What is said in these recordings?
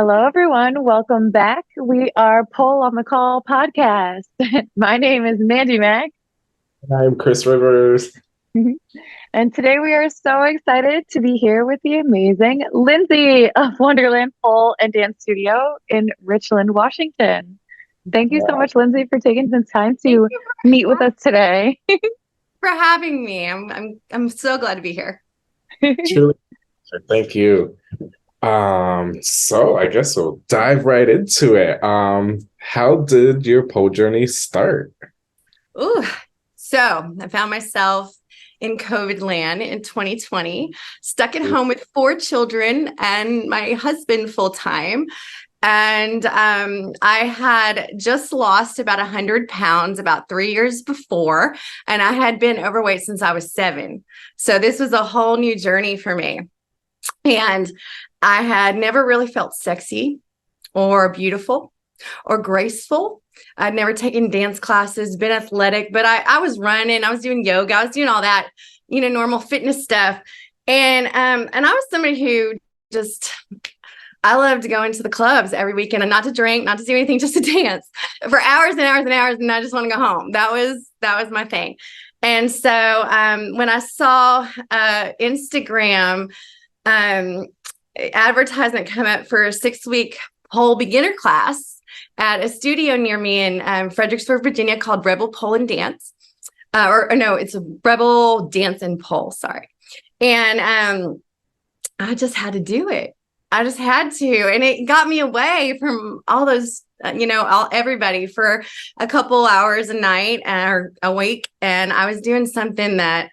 Hello, everyone. Welcome back. We are Pole on the Call podcast. My name is Mændy Mac. I'm Cris Rivers. And today we are so excited to be here with the amazing Lindsey of Wonderland Pole and Dance Studio in Richland, Washington. Thank you so Wow, much, Lindsey, for taking some time Thank to you meet with us today. for having me. I'm so glad to be here. truly, thank you. So I guess we'll dive right into it. How did your pole journey start? Ooh, so I found myself in COVID land in 2020, stuck at home with four children and my husband full time. And I had just lost about 100 pounds about 3 years before, and I had been overweight since I was 7. So this was a whole new journey for me. And I had never really felt sexy or beautiful or graceful. I'd never taken dance classes, been athletic, but I was running, I was doing yoga, I was doing all that, normal fitness stuff. And I was somebody who just I loved going to the clubs every weekend and not to drink, not to do anything, just to dance for hours and hours and hours. And I just want to go home. That was my thing. And so when I saw Instagram advertisement come up for a 6-week pole beginner class at a studio near me in Fredericksburg, Virginia, called Rebel Pole and Dance, or no, it's a Rebel Dance and Pole. Sorry. And I just had to do it. I just had to, and it got me away from all those, everybody for a couple hours a night or a week. And I was doing something that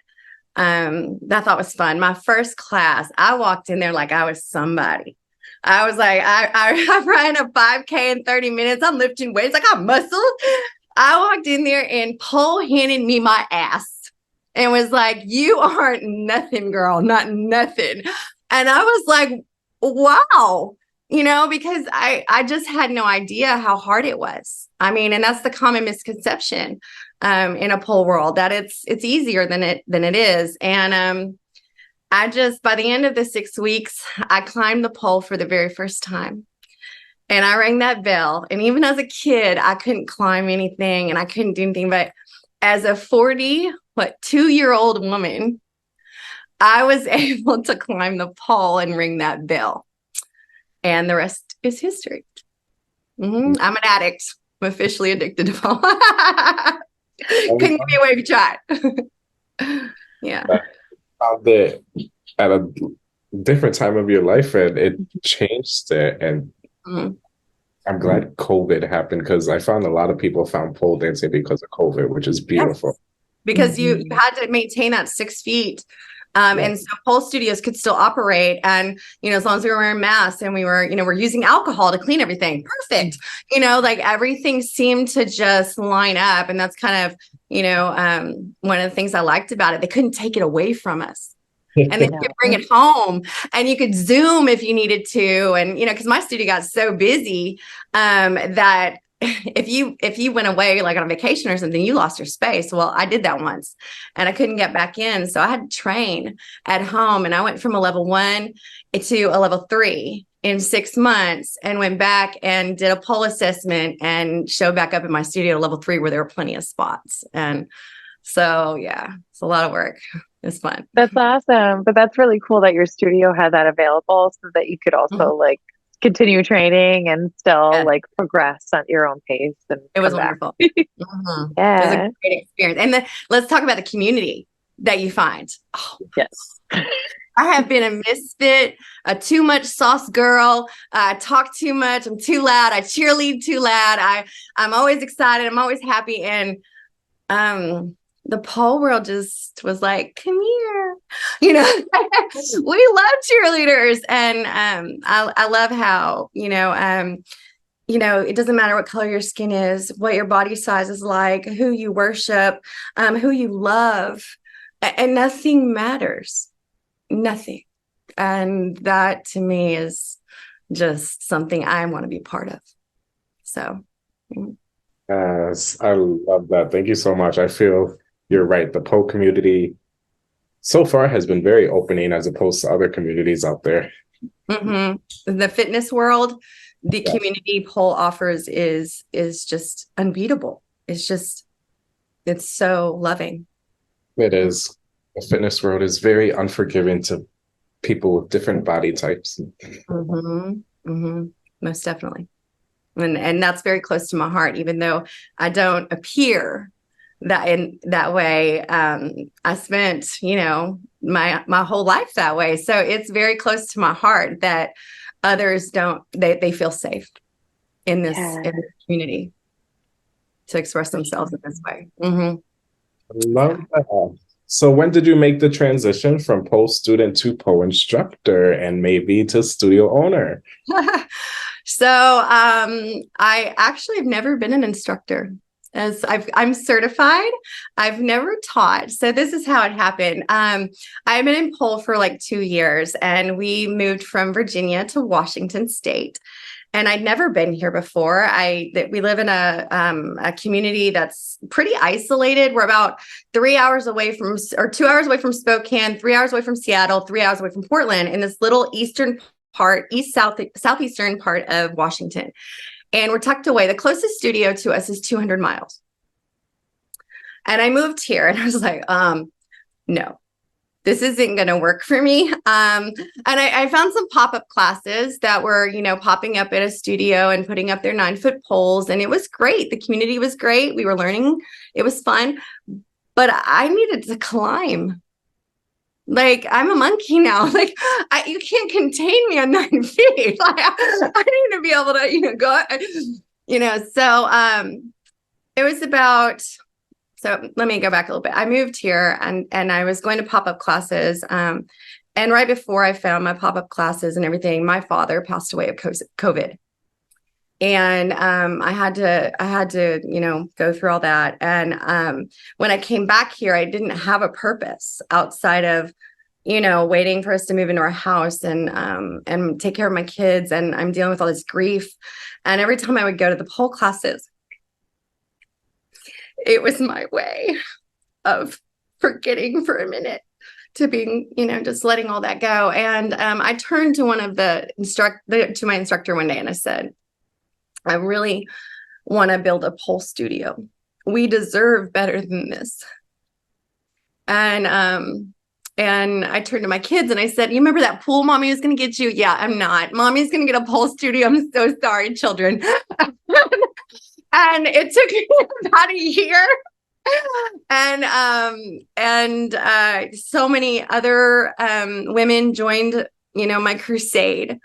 I thought was fun. My first class, I walked in there like I was somebody. I was like, I ran a 5K in 30 minutes. I'm lifting weights. I got muscle. I walked in there and pole handed me my ass and was like, "You aren't nothing, girl, not nothing." And I was like, wow, because I just had no idea how hard it was. I mean, and that's the common misconception in a pole world, that it's easier than it is. And I just, by the end of the 6 weeks, I climbed the pole for the very first time. And I rang that bell. And even as a kid, I couldn't climb anything and I couldn't do anything. But as a 2-year-old woman, I was able to climb the pole and ring that bell. And the rest is history. I'm an addict. I'm officially addicted to pole. Couldn't give me away if you tried. Yeah. Found it at a different time of your life and it changed it. And I'm glad COVID happened because I found a lot of people found pole dancing because of COVID, which is beautiful. Yes. Because you had to maintain that 6 feet. And so pole studios could still operate. And, as long as we were wearing masks and we're using alcohol to clean everything. Perfect. Like everything seemed to just line up. And that's kind of, one of the things I liked about it. They couldn't take it away from us. And then you could bring it home and you could Zoom if you needed to. And, because my studio got so busy that if you went away like on a vacation or something, you lost your space. Well, I did that once and I couldn't get back in. So I had to train at home, and I went from a level 1 to a level 3 in 6 months and went back and did a pole assessment and showed back up in my studio at level 3 where there were plenty of spots. And so, yeah, it's a lot of work. It's fun. That's awesome. But that's really cool that your studio had that available so that you could also continue training and still progress at your own pace. And it was wonderful. Yeah. It was a great experience. And let's talk about the community that you find. Oh, yes. I have been a misfit, a too much sauce girl. I talk too much. I'm too loud. I cheerlead too loud. I'm always excited. I'm always happy. And the pole world just was like, come here, we love cheerleaders. And I love how, it doesn't matter what color your skin is, what your body size is like, who you worship, who you love, and nothing matters. Nothing. And that to me is just something I want to be part of. So. Yes, I love that. Thank you so much. I feel you're right. The pole community so far has been very opening as opposed to other communities out there. The fitness world, the Yes. community pole offers is just unbeatable. It's so loving. It is. The fitness world is very unforgiving to people with different body types. Most definitely. And that's very close to my heart, even though I don't appear that in that way. I spent, my whole life that way. So it's very close to my heart that others don't, they feel safe in this community to express themselves in this way. Love that. So when did you make the transition from pole student to pole instructor and maybe to studio owner? So I actually have never been an instructor. As I'm certified, I've never taught. So this is how it happened. I've been in pole for like 2 years, and we moved from Virginia to Washington State. And I'd never been here before. We live in a community that's pretty isolated. We're about 3 hours away from, or 2 hours away from Spokane, 3 hours away from Seattle, 3 hours away from Portland, in this little southeastern part of Washington. And we're tucked away. The closest studio to us is 200 miles. And I moved here, and I was like, no. This isn't going to work for me. And I found some pop-up classes that were, popping up at a studio and putting up their 9-foot poles. And it was great. The community was great. We were learning. It was fun. But I needed to climb. Like, I'm a monkey now. Like, you can't contain me on 9 feet. Like, I need to be able to, go, So it was about... So let me go back a little bit. I moved here, and I was going to pop-up classes. And right before I found my pop-up classes and everything, my father passed away of COVID. And I had to, go through all that. And when I came back here, I didn't have a purpose outside of, waiting for us to move into our house and take care of my kids. And I'm dealing with all this grief. And every time I would go to the pole classes, it was my way of forgetting for a minute, to being, just letting all that go. And I turned to my instructor one day, and I said, I really want to build a pole studio. We deserve better than this. And I turned to my kids and I said, you remember that pool mommy was going to get you? Yeah, I'm not. Mommy's going to get a pole studio. I'm so sorry, children. And it took me about a year, and so many other women joined, my crusade.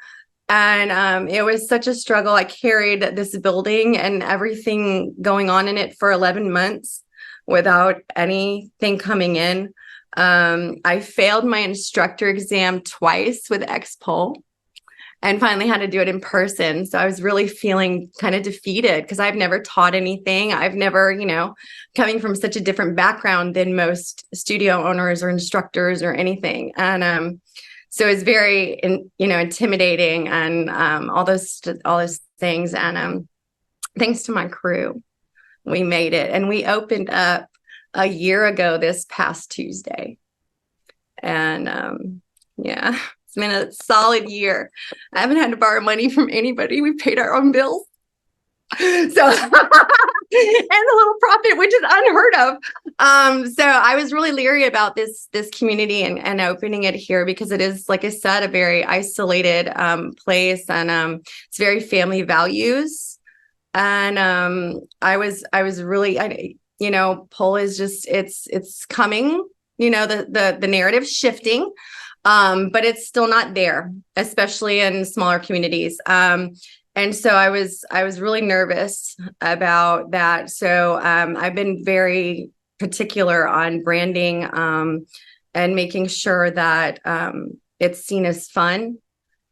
And it was such a struggle. I carried this building and everything going on in it for 11 months without anything coming in. I failed my instructor exam twice with X-Pole. And finally had to do it in person. So I was really feeling kind of defeated, because I've never taught anything. I've never, coming from such a different background than most studio owners or instructors or anything. And so it's very, intimidating, and all those things. And thanks to my crew, we made it. And we opened up a year ago this past Tuesday. And yeah. It's been a solid year. I haven't had to borrow money from anybody. We paid our own bills. So, and a little profit, which is unheard of. So I was really leery about this community and opening it here, because it is, like I said, a very isolated place, and it's very family values. And I was really, pole is just, it's coming, the narrative shifting. But it's still not there, especially in smaller communities. And so I was really nervous about that. So I've been very particular on branding and making sure that it's seen as fun.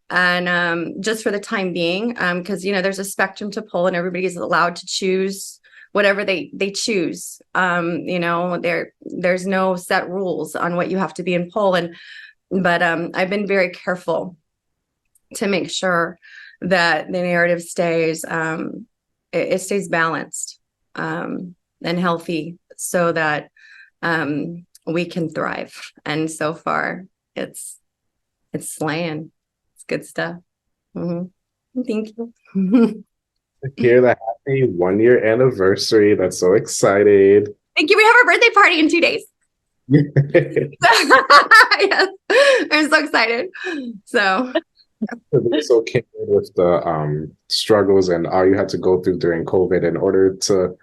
And just for the time being, because, there's a spectrum to pole, and everybody's allowed to choose whatever they choose. There's no set rules on what you have to be in pole. But I've been very careful to make sure that the narrative stays, it stays balanced and healthy, so that we can thrive. And so far, it's slaying. It's good stuff. Thank you. Hear the happy 1-year anniversary. That's so excited. Thank you. We have our birthday party in 2 days. Yes. I'm so excited. So So came with the struggles and all you had to go through during COVID in order to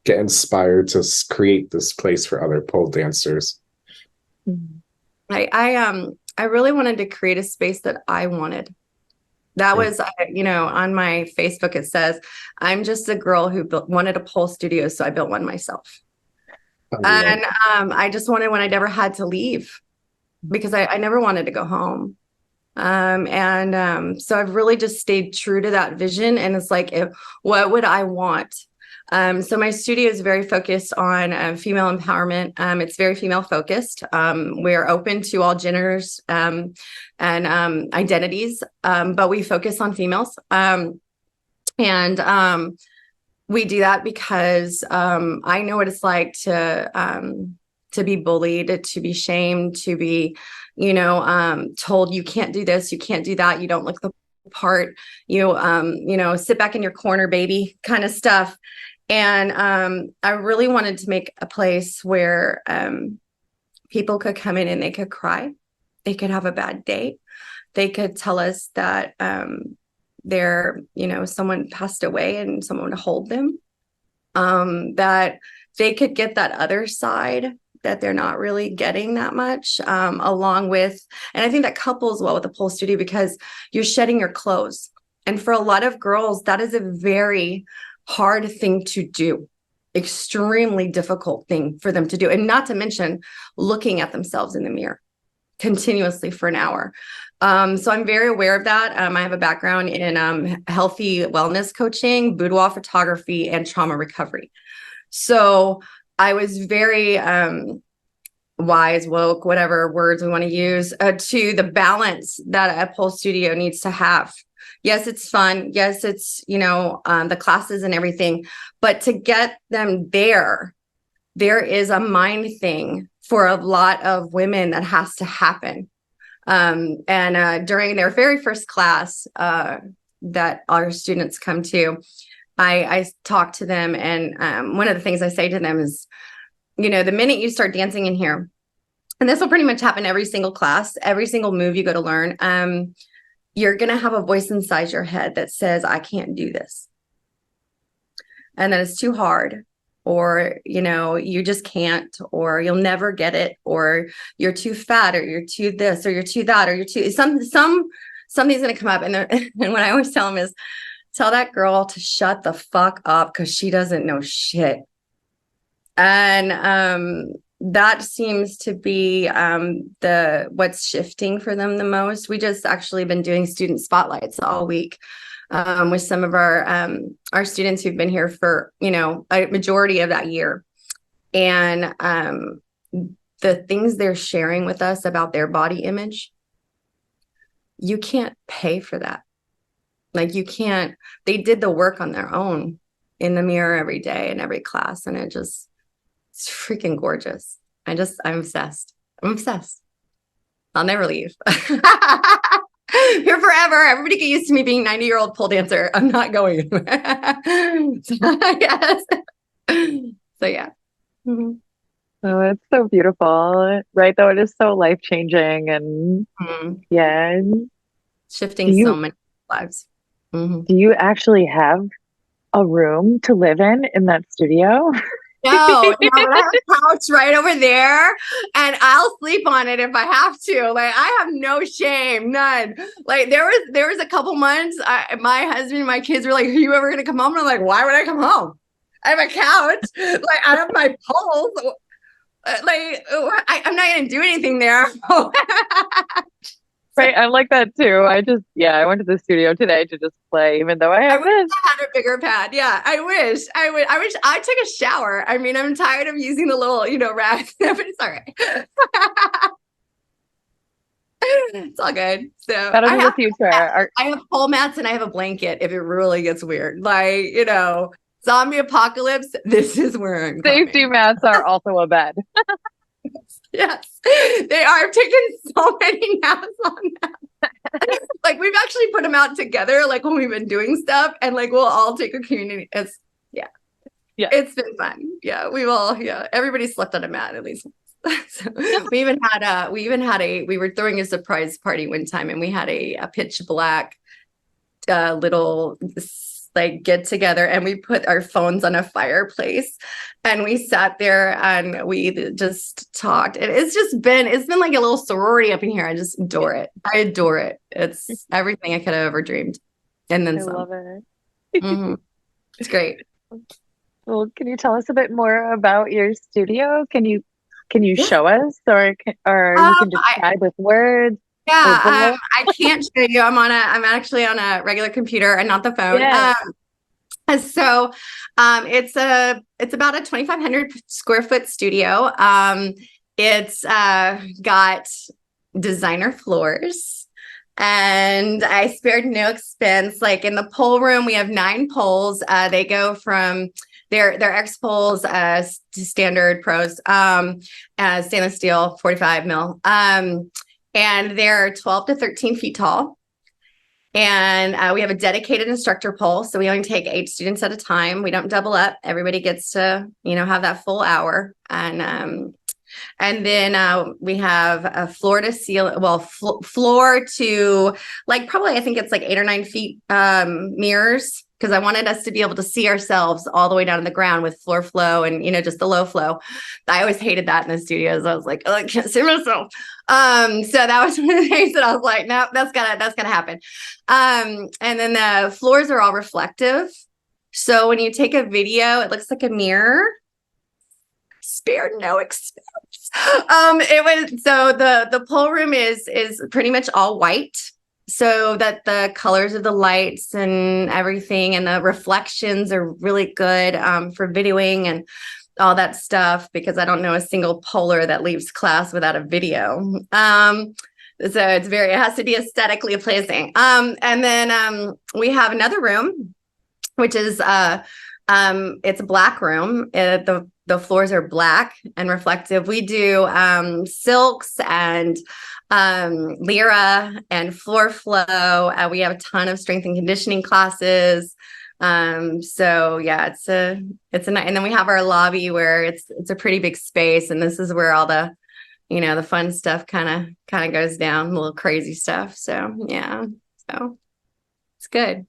get inspired to create this place for other pole dancers. I really wanted to create a space that I wanted. That was, on my Facebook, it says, I'm just a girl who wanted a pole studio, so I built one myself. And I just wanted one I never had to leave because I never wanted to go home. So I've really just stayed true to that vision. And it's like, what would I want? So my studio is very focused on female empowerment. It's very female focused. We're open to all genders and identities, but we focus on females. We do that because I know what it's like to be bullied, to be shamed, to be, told you can't do this, you can't do that, you don't look the part, sit back in your corner, baby, kind of stuff. And I really wanted to make a place where people could come in and they could cry, they could have a bad day, they could tell us that someone passed away and someone to hold them, that they could get that other side that they're not really getting that much, along with, and I think that couples well with the pole studio because you're shedding your clothes. And for a lot of girls, that is a very hard thing to do, extremely difficult thing for them to do. And not to mention looking at themselves in the mirror continuously for an hour. So I'm very aware of that. I have a background in healthy wellness coaching, boudoir photography, and trauma recovery. So I was very wise, woke, whatever words we want to use, to the balance that a pole studio needs to have. Yes, it's fun. Yes, it's, the classes and everything. But to get them there is a mind thing for a lot of women that has to happen. During their very first class that our students come to, I talk to them. And one of the things I say to them is, the minute you start dancing in here, and this will pretty much happen every single class, every single move you go to learn, you're going to have a voice inside your head that says, I can't do this. And that it's too hard, or, you just can't, or you'll never get it, or you're too fat, or you're too this, or you're too that, or you're too, something's going to come up. And what I always tell them is, tell that girl to shut the fuck up because she doesn't know shit. And that seems to be what's shifting for them the most. We just actually been doing student spotlights all week with some of our students who've been here for a majority of that year, and the things they're sharing with us about their body image, you can't pay for that. Like you can't. They did the work on their own in the mirror every day in every class, and it's freaking gorgeous. I'm obsessed. I'm obsessed. I'll never leave. Here forever. Everybody get used to me being 90-year-old pole dancer. I'm not going anywhere. Yes. So yeah. Mm-hmm. Oh, it's so beautiful, right? Though it is so life-changing and yeah. Shifting so many lives. Mm-hmm. Do you actually have a room to live in that studio? No, I have a couch right over there, and I'll sleep on it if I have to. Like, I have no shame, none. Like, there was a couple months, my husband and my kids were like, "Are you ever gonna come home?" And I'm like, "Why would I come home? I have a couch. Like, I have my poles. Like, I'm not gonna do anything there." Right, I'm like that too. I went to the studio today to just play, even though I have this. I had a bigger pad. Yeah, I wish I took a shower. I mean, I'm tired of using the little, rag, but it's all right. It's all good. So That'll be the future. I have pole mats and I have a blanket if it really gets weird. Like, zombie apocalypse, this is where I'm Safety coming. mats are also a bed. Yes, they are. I've taken so many naps on them. like we've actually put them out together, like when we've been doing stuff, and like we'll all take a community. It's been fun. Yeah, everybody slept on a mat at least. So we were throwing a surprise party one time, and we had a pitch black little like get together, and we put our phones on a fireplace, and we sat there and we just talked. And it's been like a little sorority up in here. I just adore it. I adore it. It's everything I could have ever dreamed, and then some. I love it. Mm-hmm. It's great. Well, can you tell us a bit more about your studio? Can you show us, or you can describe with words? Yeah, I can't show you. I'm actually on a regular computer and not the phone. Yes. So it's about a 2,500 square foot studio. It's got designer floors, and I spared no expense. Like in the pole room, we have 9 poles. They go from they're X poles, standard pros, stainless steel, 45 mil. And they're 12 to 13 feet tall. And we have a dedicated instructor pole. So we only take 8 students at a time. We don't double up. Everybody gets to, have that full hour. And then we have a floor to ceiling, floor to like, probably, I think it's like 8 or 9 feet mirrors, because I wanted us to be able to see ourselves all the way down to the ground with floor flow and, just the low flow. I always hated that in the studios. I was like, oh, I can't see myself. So that was one of the things that I was like, no, that's gonna happen. And then the floors are all reflective. So when you take a video, it looks like a mirror. Spared no expense. The pole room is pretty much all white, so that the colors of the lights and everything and the reflections are really good for videoing and all that stuff, because I don't know a single poler that leaves class without a video. So it has to be aesthetically pleasing. And then we have another room, which is it's a black room. The floors are black and reflective. We do silks and Lyra and floor flow. We have a ton of strength and conditioning classes. So yeah, it's a nice, and then we have our lobby where it's a pretty big space, and this is where all the the fun stuff kind of goes down, the little crazy stuff. So yeah, so it's good.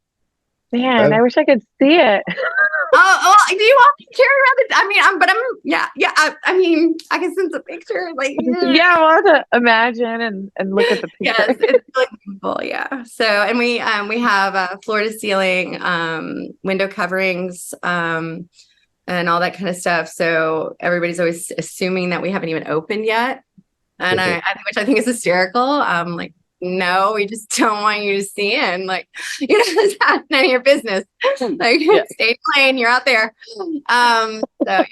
Man, I wish I could see it. Oh, do you want me to carry around the? I mean, I can send a picture. Like, yeah, I want to imagine and look at the picture. Yes, it's really beautiful. Yeah. So, and we have floor to ceiling, window coverings, and all that kind of stuff. So everybody's always assuming that we haven't even opened yet, and which I think is hysterical. Like, no, we just don't want you to see it. Like, it's not none of your business. Like, stay playing, you're out there. So yeah.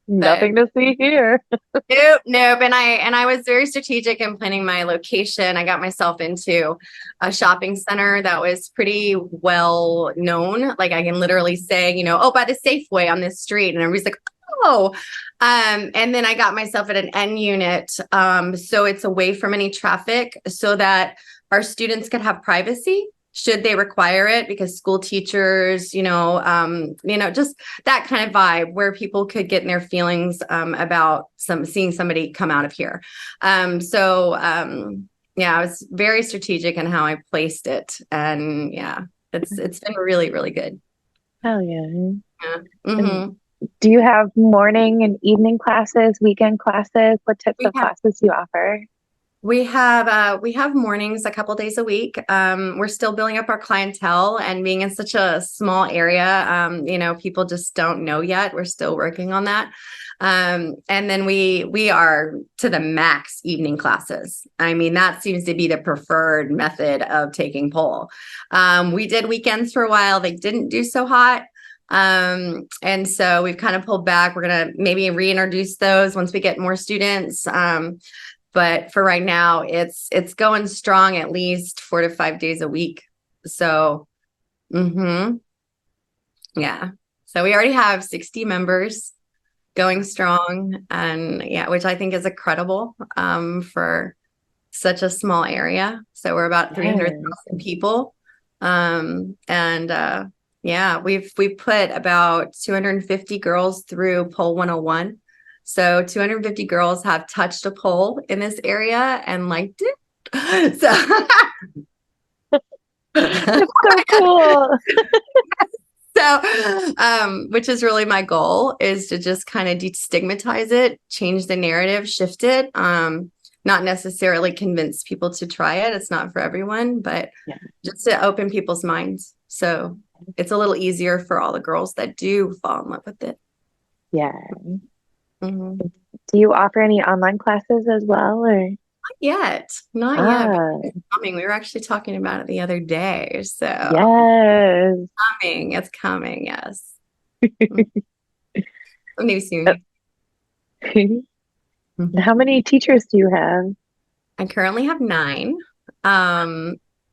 Nothing to see here. Nope. And I was very strategic in planning my location. I got myself into a shopping center that was pretty well known. Like, I can literally say, by the Safeway on this street, and everybody's like, oh. And then I got myself at an N unit. So it's away from any traffic, so that our students could have privacy should they require it, because school teachers, just that kind of vibe where people could get in their feelings about seeing somebody come out of here. I was very strategic in how I placed it, and it's been really, really good. Hell yeah. Yeah. Mm-hmm. Do you have morning and evening classes, weekend classes? What types of classes do you offer? We have mornings a couple days a week. We're still building up our clientele, and being in such a small area, people just don't know yet. We're still working on that. And then we are to the max evening classes. I mean, that seems to be the preferred method of taking pole. We did weekends for a while. They didn't do so hot. And so we've kind of pulled back. We're going to maybe reintroduce those once we get more students. But for right now, it's going strong, at least 4 to 5 days a week. So, yeah. So we already have 60 members going strong, and which I think is incredible, for such a small area. So we're about 300,000 people. Yeah, we put about 250 girls through Pole 101. So 250 girls have touched a pole in this area and liked it. So That's so cool. So, which is really my goal, is to just kind of destigmatize it, change the narrative, shift it. Not necessarily convince people to try it. It's not for everyone, but just to open people's minds. So it's a little easier for all the girls that do fall in love with it. Yeah. Mm-hmm. Do you offer any online classes as well, or? Not yet. It's coming. We were actually talking about it the other day. So yes, it's coming. Yes. Someday soon. How many teachers do you have? I currently have 9.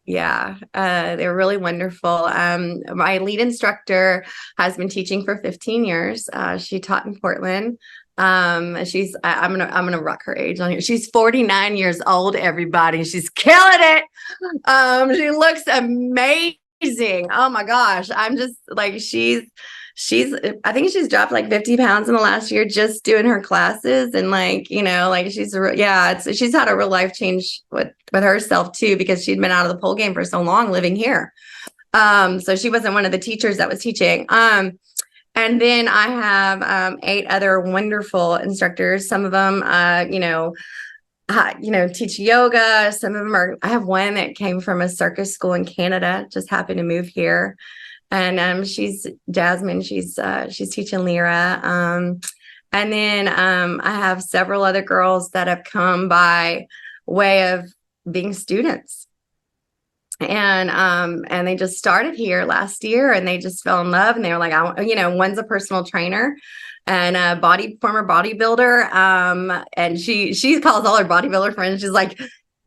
They're really wonderful. My lead instructor has been teaching for 15 years. She taught in Portland. I'm gonna rock her age on here. She's 49 years old, everybody. She's killing it. She looks amazing. Oh my gosh. I'm just like, I think she's dropped like 50 pounds in the last year just doing her classes. And she's had a real life change with herself too, because she'd been out of the pole game for so long living here. So she wasn't one of the teachers that was teaching. And then I have 8 other wonderful instructors. Some of them, teach yoga. Some of them I have one that came from a circus school in Canada, just happened to move here. And she's Jasmine. She's teaching Lyra. And then I have several other girls that have come by way of being students. And they just started here last year, and they just fell in love, and they were like, one's a personal trainer and a former bodybuilder. And she calls all her bodybuilder friends. She's like,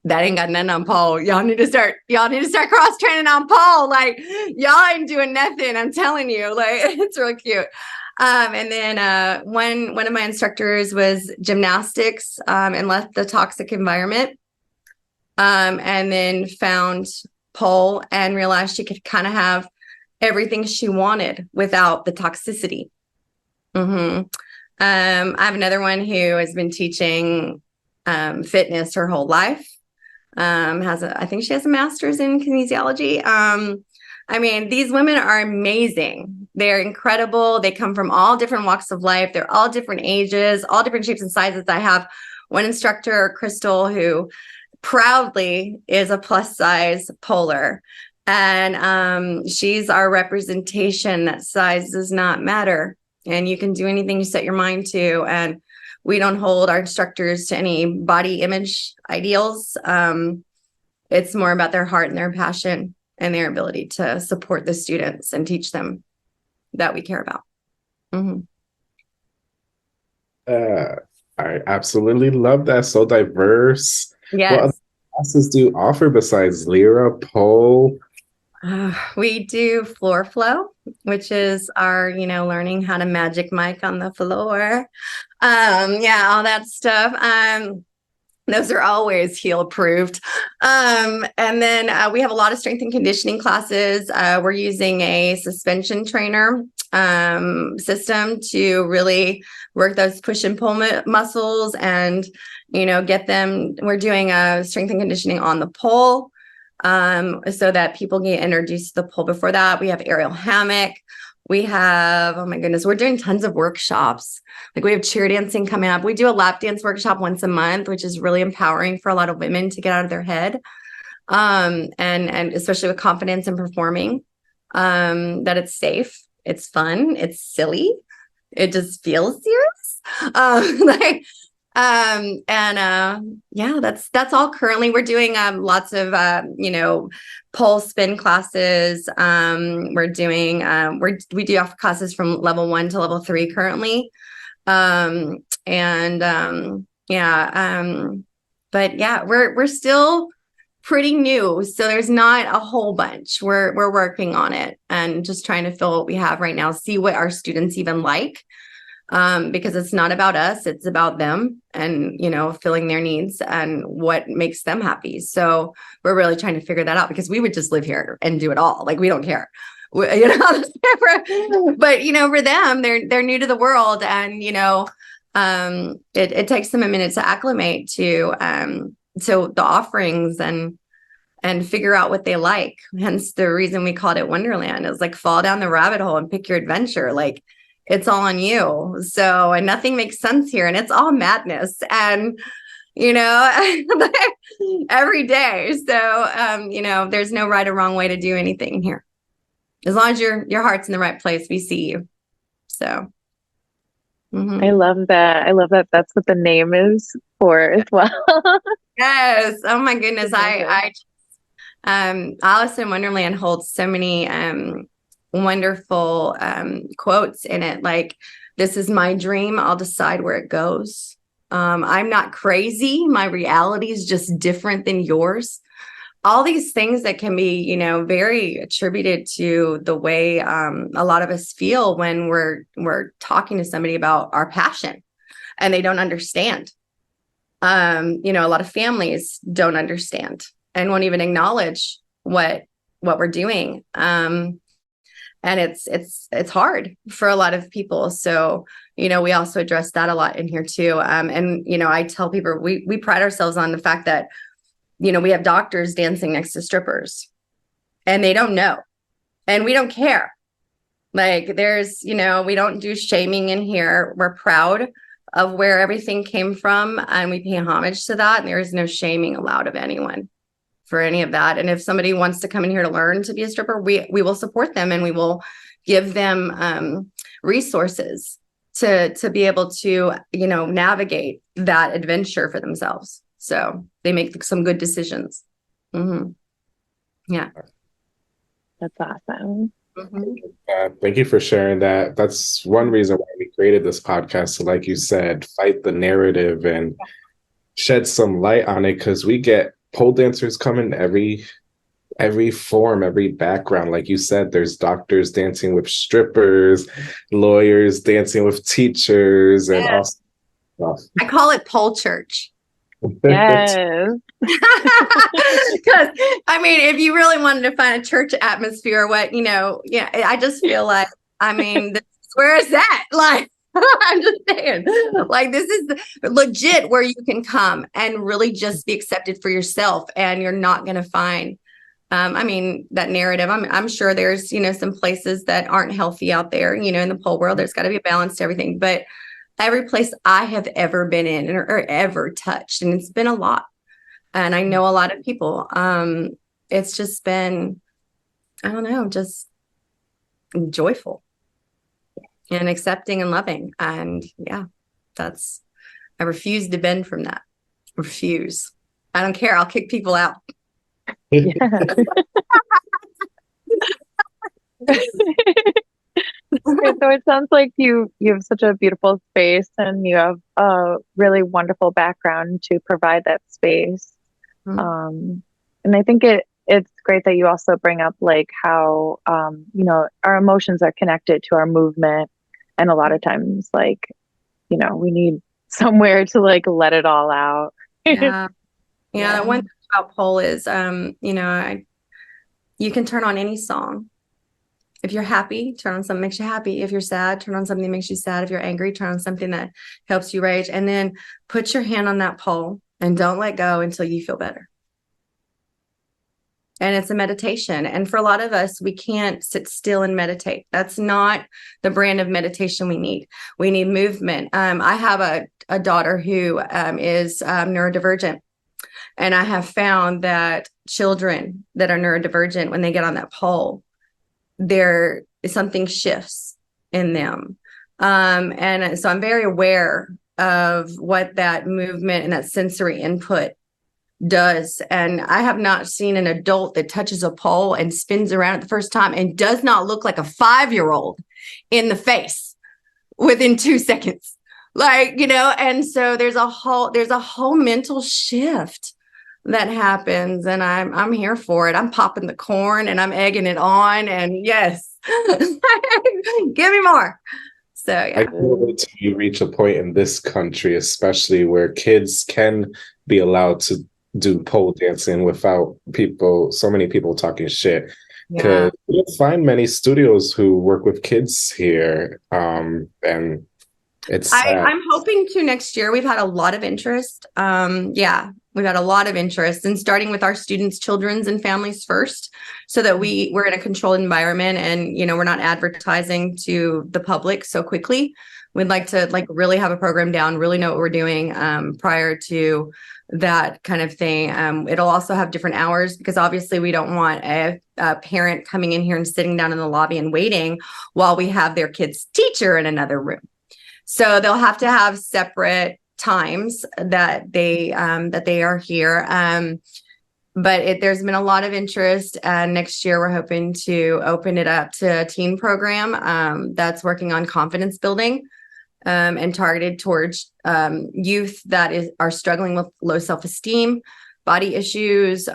that ain't got nothing on pole. Y'all need to start cross training on pole. Like, y'all ain't doing nothing. I'm telling you, like, it's real cute. And then one of my instructors was gymnastics and left the toxic environment. And then found pole and realized she could kind of have everything she wanted without the toxicity. I have another one who has been teaching fitness her whole life. I think she has a master's in kinesiology. These women are amazing. They're incredible. They come from all different walks of life. They're all different ages, all different shapes and sizes. I have one instructor, Crystal, who proudly is a plus size polar, and she's our representation that size does not matter, and you can do anything you set your mind to. And we don't hold our instructors to any body image ideals. It's more about their heart and their passion and their ability to support the students and teach them that we care about. I absolutely love that. So diverse. Yes. What other classes do you offer besides Lyra, pole? We do floor flow, which is our, learning how to magic mic on the floor. All that stuff. Those are always heel approved. And then we have a lot of strength and conditioning classes. We're using a suspension trainer system to really work those push and pull muscles and, get them. We're doing strength and conditioning on the pole so that people get introduced to the pole before that. We have aerial hammock. We have, oh my goodness, we're doing tons of workshops. Like, we have cheer dancing coming up. We do a lap dance workshop once a month, which is really empowering for a lot of women to get out of their head. And especially with confidence in performing, that it's safe, it's fun, it's silly, it just feels serious. That's all currently. We're doing lots of pole spin classes. We're doing we do offer classes from level 1 to level 3 currently. We're still pretty new, so there's not a whole bunch. We're working on it and just trying to fill what we have right now, see what our students even like. because it's not about us, it's about them and, filling their needs and what makes them happy. So we're really trying to figure that out, because we would just live here and do it all. Like, we don't care. But for them, they're new to the world, and it takes them a minute to acclimate to the offerings and figure out what they like. Hence the reason we called it Wonderland. It was like, fall down the rabbit hole and pick your adventure. Like, it's all on you. So, and nothing makes sense here, and it's all madness, and every day. So there's no right or wrong way to do anything here. As long as your heart's in the right place, we see you. So I love that. I love that. That's what the name is for as well. Yes. Oh my goodness. Alice in Wonderland holds so many wonderful quotes in it. Like, this is my dream, I'll decide where it goes. I'm not crazy. My reality is just different than yours. All these things that can be, very attributed to the way a lot of us feel when we're talking to somebody about our passion, and they don't understand. A lot of families don't understand and won't even acknowledge what we're doing. And it's hard for a lot of people. So, we also address that a lot in here too. I tell people we pride ourselves on the fact that, we have doctors dancing next to strippers, and they don't know, and we don't care. Like, we don't do shaming in here. We're proud of where everything came from, and we pay homage to that. And there is no shaming allowed of anyone for any of that. And if somebody wants to come in here to learn to be a stripper, we will support them, and we will give them resources to be able to, navigate that adventure for themselves. So they make some good decisions. Yeah. That's awesome. Thank you for sharing that. That's one reason why we created this podcast. So, like you said, fight the narrative and shed some light on it, because we get pole dancers coming every form, every background. Like you said, there's doctors dancing with strippers, lawyers dancing with teachers, and all stuff. I call it pole church. Yes. Because if you really wanted to find a church atmosphere, I just feel like, this is where it's at. Like, I'm just saying, like, this is legit where you can come and really just be accepted for yourself, and you're not going to find that narrative. I'm sure there's, some places that aren't healthy out there, in the pole world. There's got to be a balance to everything. But every place I have ever been in or ever touched, and it's been a lot, and I know a lot of people, it's just been, I don't know, just joyful and accepting and loving. And yeah, I refuse to bend from that. Refuse. I don't care. I'll kick people out. Yeah. So it sounds like you have such a beautiful space, and you have a really wonderful background to provide that space. And I think it's great that you also bring up like how our emotions are connected to our movement, and a lot of times like we need somewhere to like let it all out. Yeah. That one thing about pole is you can turn on any song. If you're happy, turn on something that makes you happy. If you're sad, turn on something that makes you sad. If you're angry, turn on something that helps you rage. And then put your hand on that pole and don't let go until you feel better. And it's a meditation. And for a lot of us, we can't sit still and meditate. That's not the brand of meditation we need. We need movement. I have a daughter who is neurodivergent. And I have found that children that are neurodivergent, when they get on that pole, something shifts in them. And so I'm very aware of what that movement and that sensory input does. And I have not seen an adult that touches a pole and spins around at the first time and does not look like a 5-year-old in the face within 2 seconds. Like, and so there's a whole mental shift that happens, and I'm here for it. I'm popping the corn and I'm egging it on, and yes, give me more. So I yeah. can't wait till you reach a point in this country, especially where kids can be allowed to do pole dancing without so many people talking shit. Yeah. Because you don't find many studios who work with kids here. And it's sad. I'm hoping to next year. We've had a lot of interest. Yeah, we've had a lot of interest in starting with our students, children's and families first, so that we're in a controlled environment and, we're not advertising to the public so quickly. We'd like to really have a program down, really know what we're doing prior to that kind of thing. It'll also have different hours because obviously we don't want a parent coming in here and sitting down in the lobby and waiting while we have their kid's teacher in another room. So they'll have to have separate times that they are here. But there's been a lot of interest, and next year we're hoping to open it up to a teen program that's working on confidence building and targeted towards youth that are struggling with low self-esteem, body issues,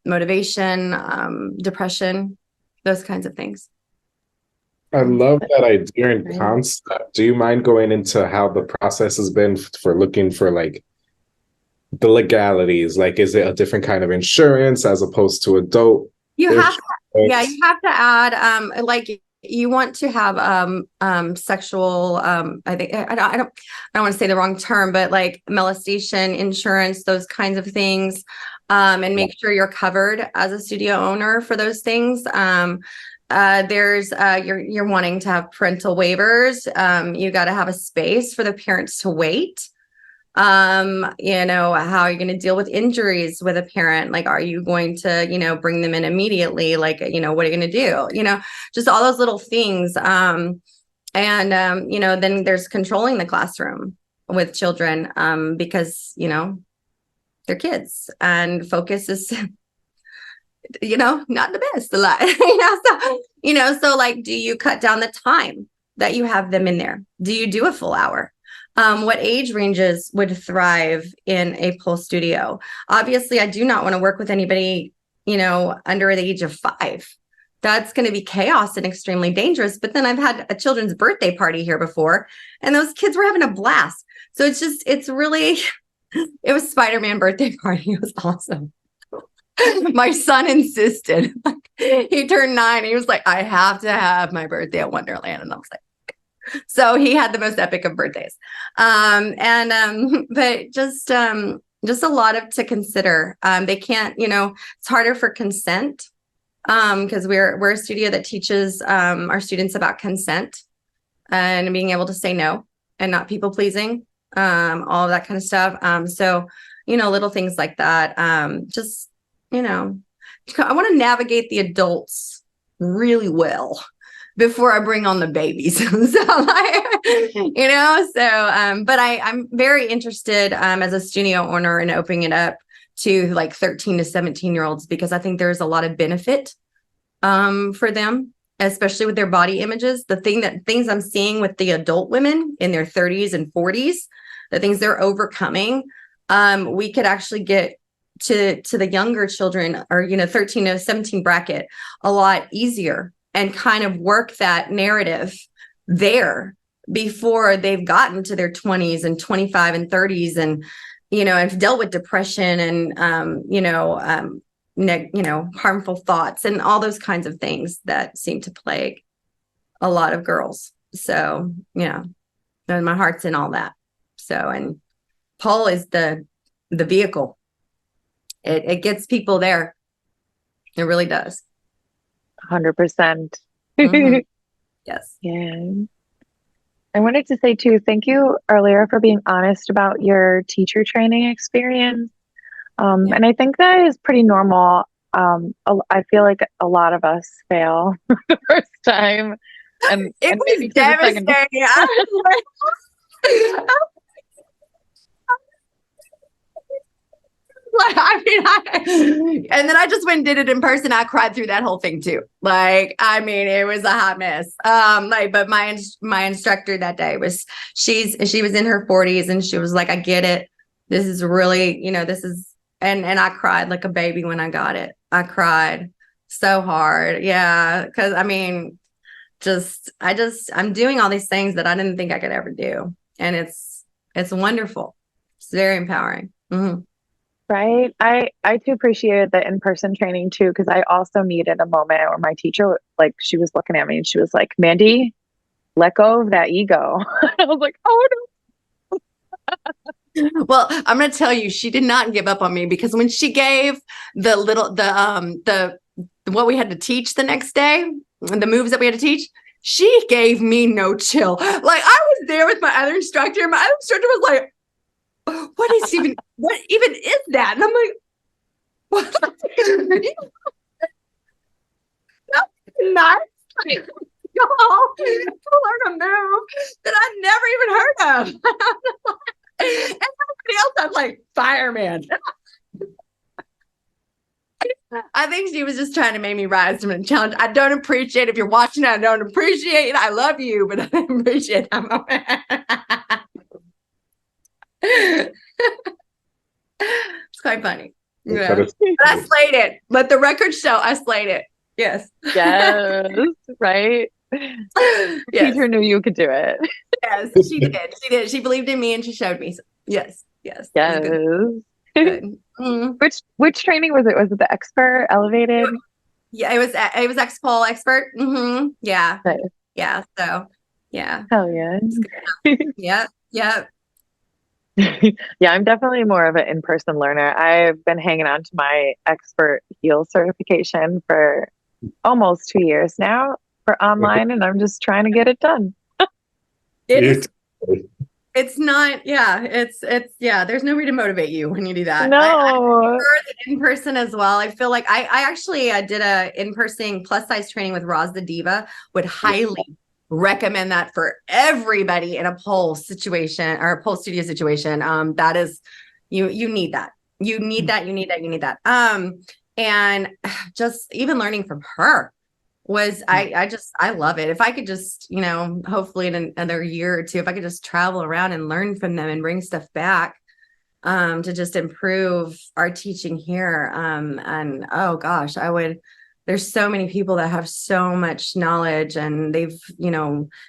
motivation, depression, those kinds of things. I love that idea and concept. Do you mind going into how the process has been for looking for the legalities? Is it a different kind of insurance as opposed to adult? You have to add you want to have sexual I think I don't want to say the wrong term, but molestation insurance, those kinds of things, and make sure you're covered as a studio owner for those things. There's you're wanting to have parental waivers. You got to have a space for the parents to wait. How are you going to deal with injuries with a parent? Are you going to, bring them in immediately? What are you going to do? Just all those little things. Then there's controlling the classroom with children, because, they're kids and focus is, not the best a lot, so do you cut down the time that you have them in there? Do you do a full hour? What age ranges would thrive in a pole studio? Obviously, I do not want to work with anybody, under the age of 5. That's going to be chaos and extremely dangerous. But then I've had a children's birthday party here before, and those kids were having a blast. So it was Spider-Man birthday party. It was awesome. My son insisted. He turned 9. He was like, I have to have my birthday at Wonderland. And I was like, so he had the most epic of birthdays. But just a lot to consider. They can't, it's harder for consent because we're a studio that teaches our students about consent and being able to say no and not people pleasing, all of that kind of stuff. So, little things like that. I want to navigate the adults really well before I bring on the babies. But I'm very interested as a studio owner in opening it up to 13 to 17-year-olds, because I think there's a lot of benefit for them, especially with their body images. Things I'm seeing with the adult women in their 30s and 40s, the things they're overcoming, we could actually get to the younger children, or 13 to 17 bracket, a lot easier, and kind of work that narrative there before they've gotten to their 20s and 25 and 30s and have dealt with depression and harmful thoughts and all those kinds of things that seem to plague a lot of girls. So and my heart's in all that. So, and pole is the vehicle. It gets people there. It really does. 100%. Mm-hmm. Yes. Yeah. I wanted to say too, thank you earlier for being honest about your teacher training experience. And I think that is pretty normal. I feel like a lot of us fail the first time. And it was devastating. And then I just went and did it in person. I cried through that whole thing too. It was a hot mess. But my instructor that day she was in her 40s, and she was like, I get it. This is really, and I cried like a baby when I got it. I cried so hard. Yeah. Cause I'm doing all these things that I didn't think I could ever do. And it's wonderful. It's very empowering. Mm-hmm. Right. I too appreciated the in-person training too, because I also needed a moment where my teacher, like, she was looking at me and she was like, Mændy, let go of that ego. I was like, oh no. Well, I'm going to tell you, she did not give up on me, because when she gave the what we had to teach the next day, the moves that we had to teach, she gave me no chill. Like, I was there with my other instructor, and my other instructor was like, what even is that? And I'm like, what? That's nice. Like, y'all learn a move that I never even heard of. And everybody else, I'm like, fireman. I think she was just trying to make me rise to the challenge. I don't appreciate, if you're watching it, I don't appreciate it. I love you, but I don't appreciate that moment. It's quite funny. Yeah. But I slayed it. Let the record show I slayed it. Yes. Yes. Right. Yes. Teacher knew you could do it. Yes, she did. She did. She believed in me and she showed me. So, yes. Yes. Good. Good. Which training was it? Was it the expert elevated? Yeah, it was X-Pole expert. Mm-hmm. Yeah. Nice. Yeah. So yeah. Hell yeah. Yeah. Yeah. Yeah, I'm definitely more of an in-person learner. I've been hanging on to my expert heel certification for almost 2 years now for online, and I'm just trying to get it done. It's not, it's there's no way to motivate you when you do that. No. I prefer the in-person as well. I feel like I actually did a in-person plus size training with Roz the Diva. Would highly recommend that for everybody in a pole situation or a pole studio situation. That is, you need that. You need that. And just even learning from her was, I love it. If I could just, hopefully in another year or two, if I could just travel around and learn from them and bring stuff back, to just improve our teaching here. And oh gosh, there's so many people that have so much knowledge and they've,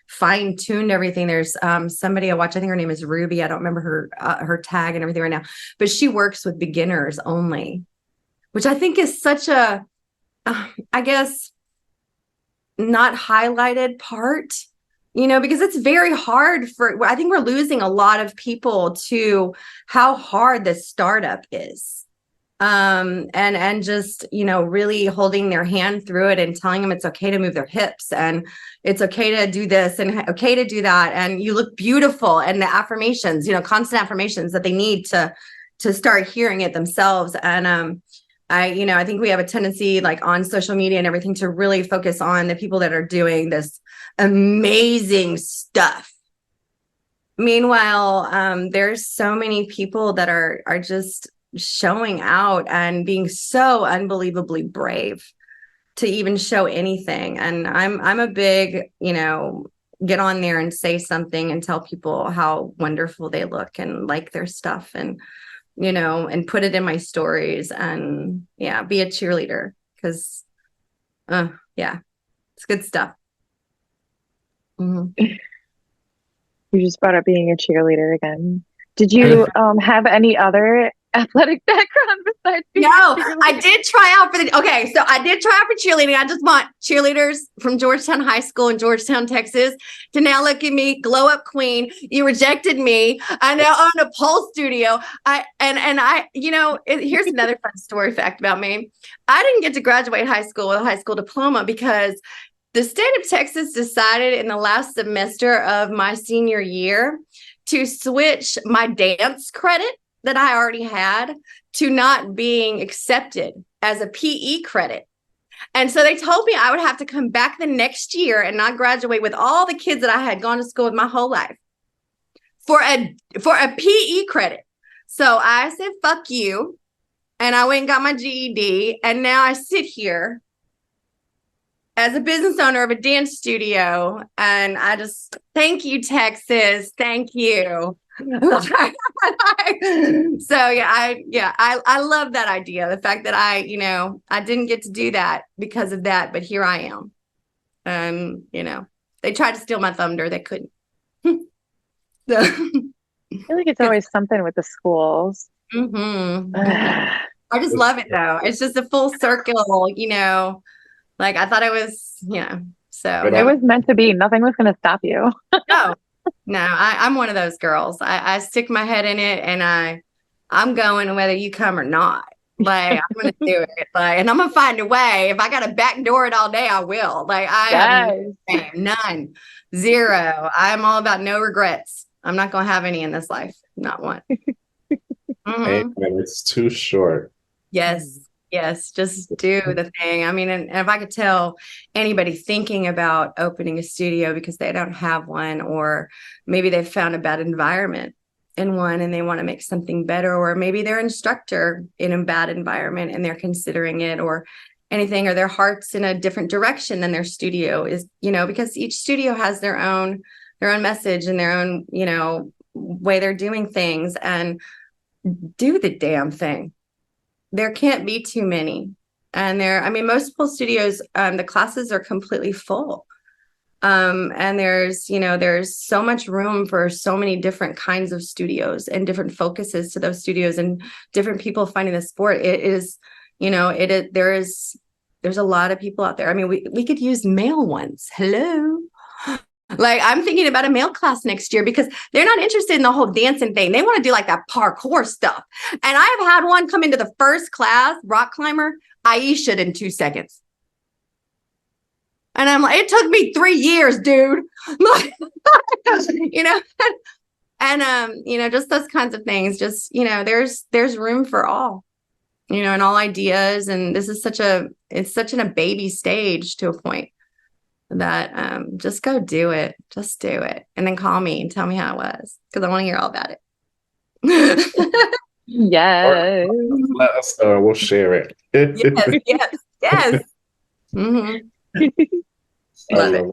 fine-tuned everything. There's somebody I watch, I think her name is Ruby. I don't remember her tag and everything right now, but she works with beginners only, which I think is such a, I guess, not highlighted part, because it's very hard I think we're losing a lot of people to how hard this startup is. And just, really holding their hand through it and telling them it's okay to move their hips and it's okay to do this and okay to do that. And you look beautiful, and the affirmations, constant affirmations that they need to start hearing it themselves. And, I think we have a tendency, like on social media and everything, to really focus on the people that are doing this amazing stuff. Meanwhile, there's so many people that are just showing out and being so unbelievably brave to even show anything. And I'm a big, get on there and say something and tell people how wonderful they look and like their stuff, and and put it in my stories, and be a cheerleader, because it's good stuff. Mm-hmm. You just brought up being a cheerleader again. Did you have any other athletic background besides being I did try out so I did try out for cheerleading. I just want cheerleaders from Georgetown High School in Georgetown, Texas, to now look at me, glow up queen. You rejected me. I now own a pole studio. Here's another fun story fact about me. I didn't get to graduate high school with a high school diploma because the state of Texas decided in the last semester of my senior year to switch my dance credit that I already had to not being accepted as a PE credit. And so they told me I would have to come back the next year and not graduate with all the kids that I had gone to school with my whole life for a PE credit. So I said, fuck you. And I went and got my GED. And now I sit here as a business owner of a dance studio. And I just, thank you, Texas. Thank you. So I love that idea. The fact that I didn't get to do that because of that, but here I am. And, they tried to steal my thunder. They couldn't. So, I feel like it's always something with the schools. I just love it though. It's just a full circle, like I thought it was, so It was meant to be. Nothing was going to stop you. no, I'm one of those girls. I stick my head in it and I'm going whether you come or not. Like I'm going to do it. Like, and I'm going to find a way. If I got to backdoor it all day, I will. Like I have none, zero. I'm all about no regrets. I'm not going to have any in this life. Not one. Hey, it's too short. Yes. Just do the thing. I mean, and if I could tell anybody thinking about opening a studio because they don't have one, or maybe they've found a bad environment in one and they want to make something better, or maybe their instructor in a bad environment and they're considering it, or anything, or their heart's in a different direction than their studio is, because each studio has their own message and their own, way they're doing things, and do the damn thing. There can't be too many. And most pole studios, the classes are completely full. And there's so much room for so many different kinds of studios and different focuses to those studios and different people finding the sport. There's a lot of people out there. I mean, we could use male ones. Hello. Like I'm thinking about a male class next year because they're not interested in the whole dancing thing. They want to do like that parkour stuff. And I have had one come into the first class, rock climber, Aisha in 2 seconds. And I'm like, it took me 3 years, dude. Just those kinds of things. Just, there's room for all, and all ideas. And this is such a baby stage to a point that just go do it. Just do it. And then call me and tell me how it was, because I want to hear all about it. Yes. Let us know. We'll share it. Yes. Love it.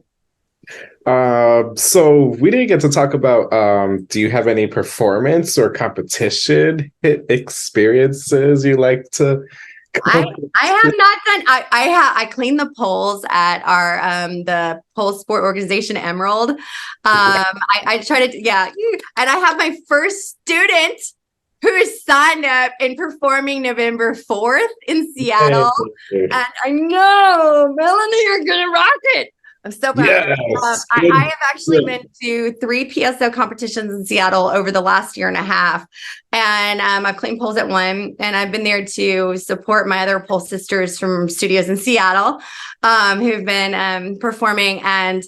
So we didn't get to talk about do you have any performance or competition experiences you like to I have not done. I clean the poles at our the pole sport organization Emerald. I try to and I have my first student who is signed up and performing November 4th in Seattle. And I know, Melanie, you're gonna rock it. I'm so proud. Yes. I have actually been to 3 PSO competitions in Seattle over the last year and a half. And I've cleaned poles at one, and I've been there to support my other pole sisters from studios in Seattle who've been performing. And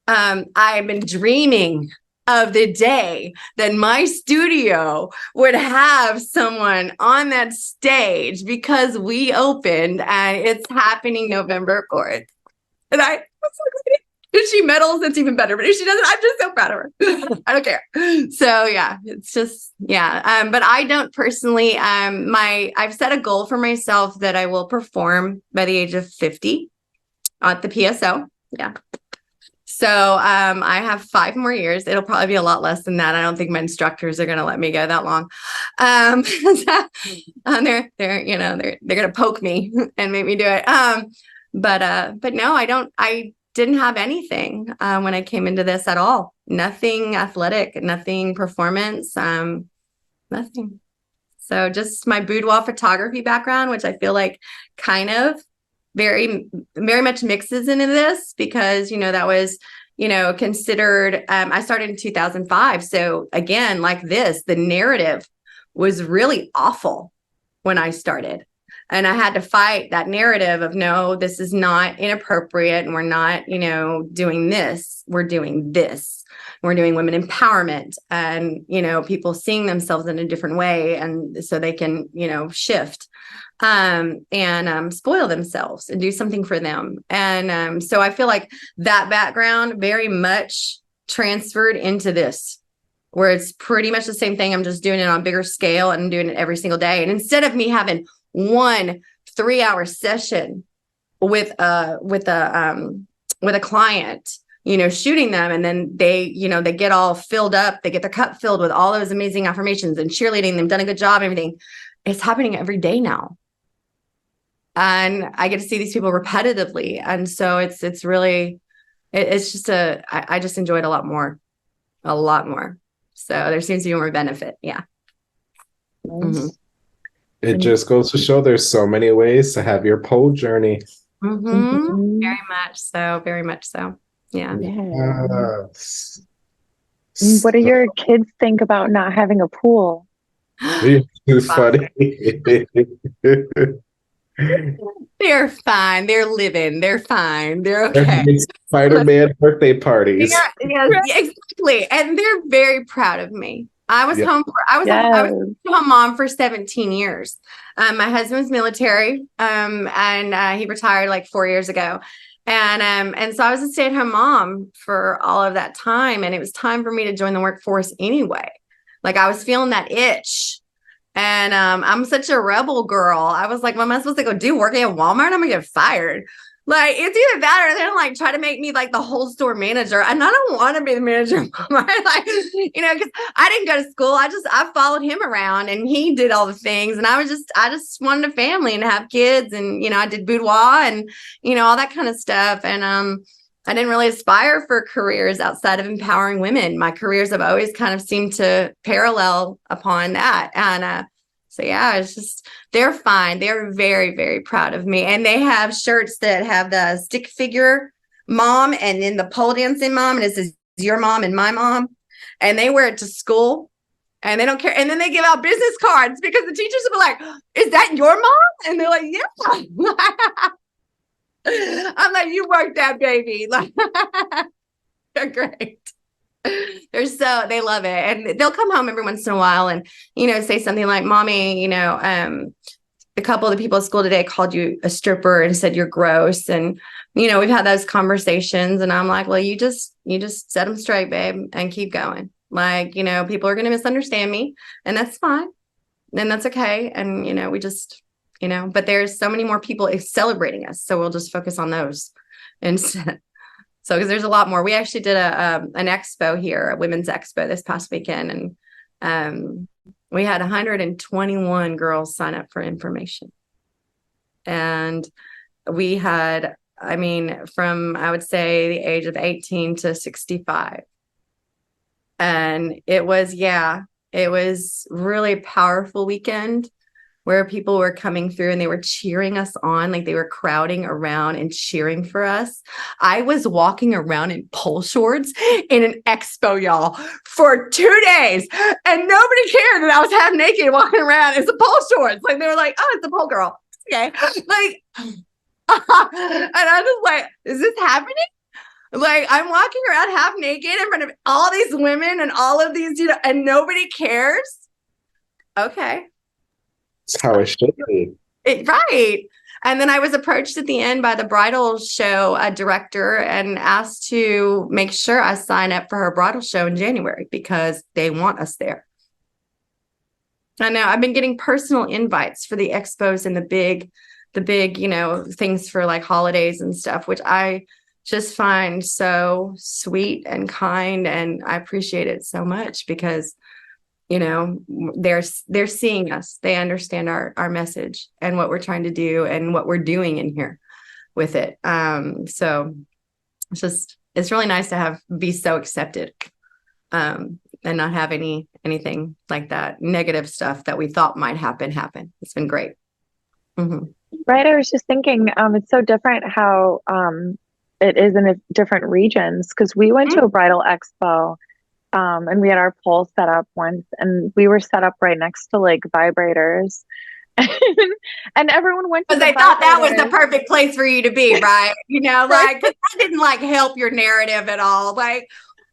I've been dreaming of the day that my studio would have someone on that stage, because we opened and it's happening November 4th. And I was so excited. If she medals, it's even better. But if she doesn't, I'm just so proud of her. I don't care. So it's just, but I don't personally, I've set a goal for myself that I will perform by the age of 50 at the PSO. Yeah. So I have 5 more years. It'll probably be a lot less than that. I don't think my instructors are going to let me go that long. They're going to poke me and make me do it. But no, I didn't have anything when I came into this at all. Nothing athletic, nothing performance, nothing. So just my boudoir photography background, which I feel like kind of very, very much mixes into this, because, that was, considered, I started in 2005. So again, like this, the narrative was really awful when I started. And I had to fight that narrative of, no, this is not inappropriate. And we're not, doing this. We're doing this. We're doing women empowerment, and, people seeing themselves in a different way. And so they can, shift and spoil themselves and do something for them. And so I feel like that background very much transferred into this, where it's pretty much the same thing. I'm just doing it on a bigger scale and doing it every single day. And instead of me having 1 3-hour session with a client, shooting them, and then they get all filled up, they get their cup filled with all those amazing affirmations and cheerleading them, done a good job, everything. It's happening every day now. and I get to see these people repetitively. And so it's really, it's just I just enjoy it a lot more. So there seems to be more benefit. Yeah. Mm-hmm. It just goes to show there's so many ways to have your pole journey. Mm-hmm. Very much so. Very much so. Yeah. Yes. What do your kids think about not having a pool? It's funny. They're fine. They're living. They're fine. They're okay. Spider-Man birthday parties. Yeah, exactly. And they're very proud of me. I was home. I was a home mom for 17 years. My husband's military, and he retired like 4 years ago. And so I was a stay-at-home mom for all of that time. And it was time for me to join the workforce anyway. Like I was feeling that itch. And I'm such a rebel girl. I was like, what am I supposed to go do? Working at Walmart? I'm gonna get fired. Like it's either that or they're like try to make me like the whole store manager. And I don't want to be the manager of Walmart. Like, because I didn't go to school. I followed him around and he did all the things. And I just wanted a family and have kids. And, I did boudoir and, all that kind of stuff. And I didn't really aspire for careers outside of empowering women. My careers have always kind of seemed to parallel upon that. And so, yeah, it's just, they're fine. They're very, very proud of me. And they have shirts that have the stick figure mom and then the pole dancing mom. And it says your mom and my mom. And they wear it to school and they don't care. And then they give out business cards because the teachers will be like, is that your mom? And they're like, yeah. I'm like, you worked that baby. Like, they're great. They love it. And they'll come home every once in a while and, say something like, Mommy, a couple of the people at school today called you a stripper and said you're gross. And, we've had those conversations and I'm like, well, you just set them straight, babe, and keep going. Like, people are going to misunderstand me and that's fine. And that's okay. And, we just, but there's so many more people celebrating us. So we'll just focus on those instead. So, because there's a lot more. We actually did an expo here, a women's expo this past weekend. And we had 121 girls sign up for information. And we had, from, I would say, the age of 18 to 65. And it was really powerful weekend where people were coming through and they were cheering us on, like they were crowding around and cheering for us. I was walking around in pole shorts in an expo, y'all, for 2 days. And nobody cared that I was half naked walking around in some pole shorts. Like they were like, oh, it's a pole girl. Okay. Like, and I was like, is this happening? Like I'm walking around half naked in front of all these women and all of these, and nobody cares. Okay. That's how it should be. Right. And then I was approached at the end by the bridal show director and asked to make sure I sign up for her bridal show in January because they want us there. I know I've been getting personal invites for the expos and the big, things for like holidays and stuff, which I just find so sweet and kind. And I appreciate it so much because they're seeing us. They understand our message and what we're trying to do and what we're doing in here with it. So it's really nice to be so accepted and not have anything like that negative stuff that we thought might happen. It's been great. Mm-hmm. Right. I was just thinking, it's so different how it is in different regions because we went to a bridal expo. And we had our pole set up once and we were set up right next to like vibrators and everyone went to they thought that was the perfect place for you to be, right? Like that didn't like help your narrative at all. Like,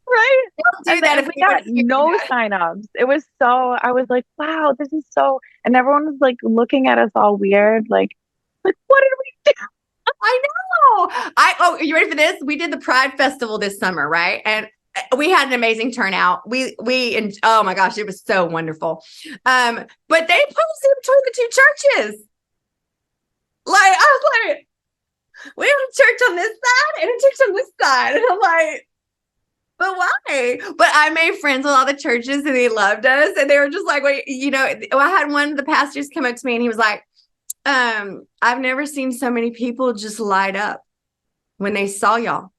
right. And then we got no signups. It was so, I was like, wow, this is so, and everyone was like looking at us all weird. Like, what did we do? I know. Are you ready for this? We did the Pride Festival this summer, right? And we had an amazing turnout. And oh my gosh, it was so wonderful. But they posted between the two churches. Like, I was like, we have a church on this side and a church on this side. And I'm like, but why? But I made friends with all the churches and they loved us. And they were just like, wait, I had one of the pastors come up to me and he was like, I've never seen so many people just light up when they saw y'all.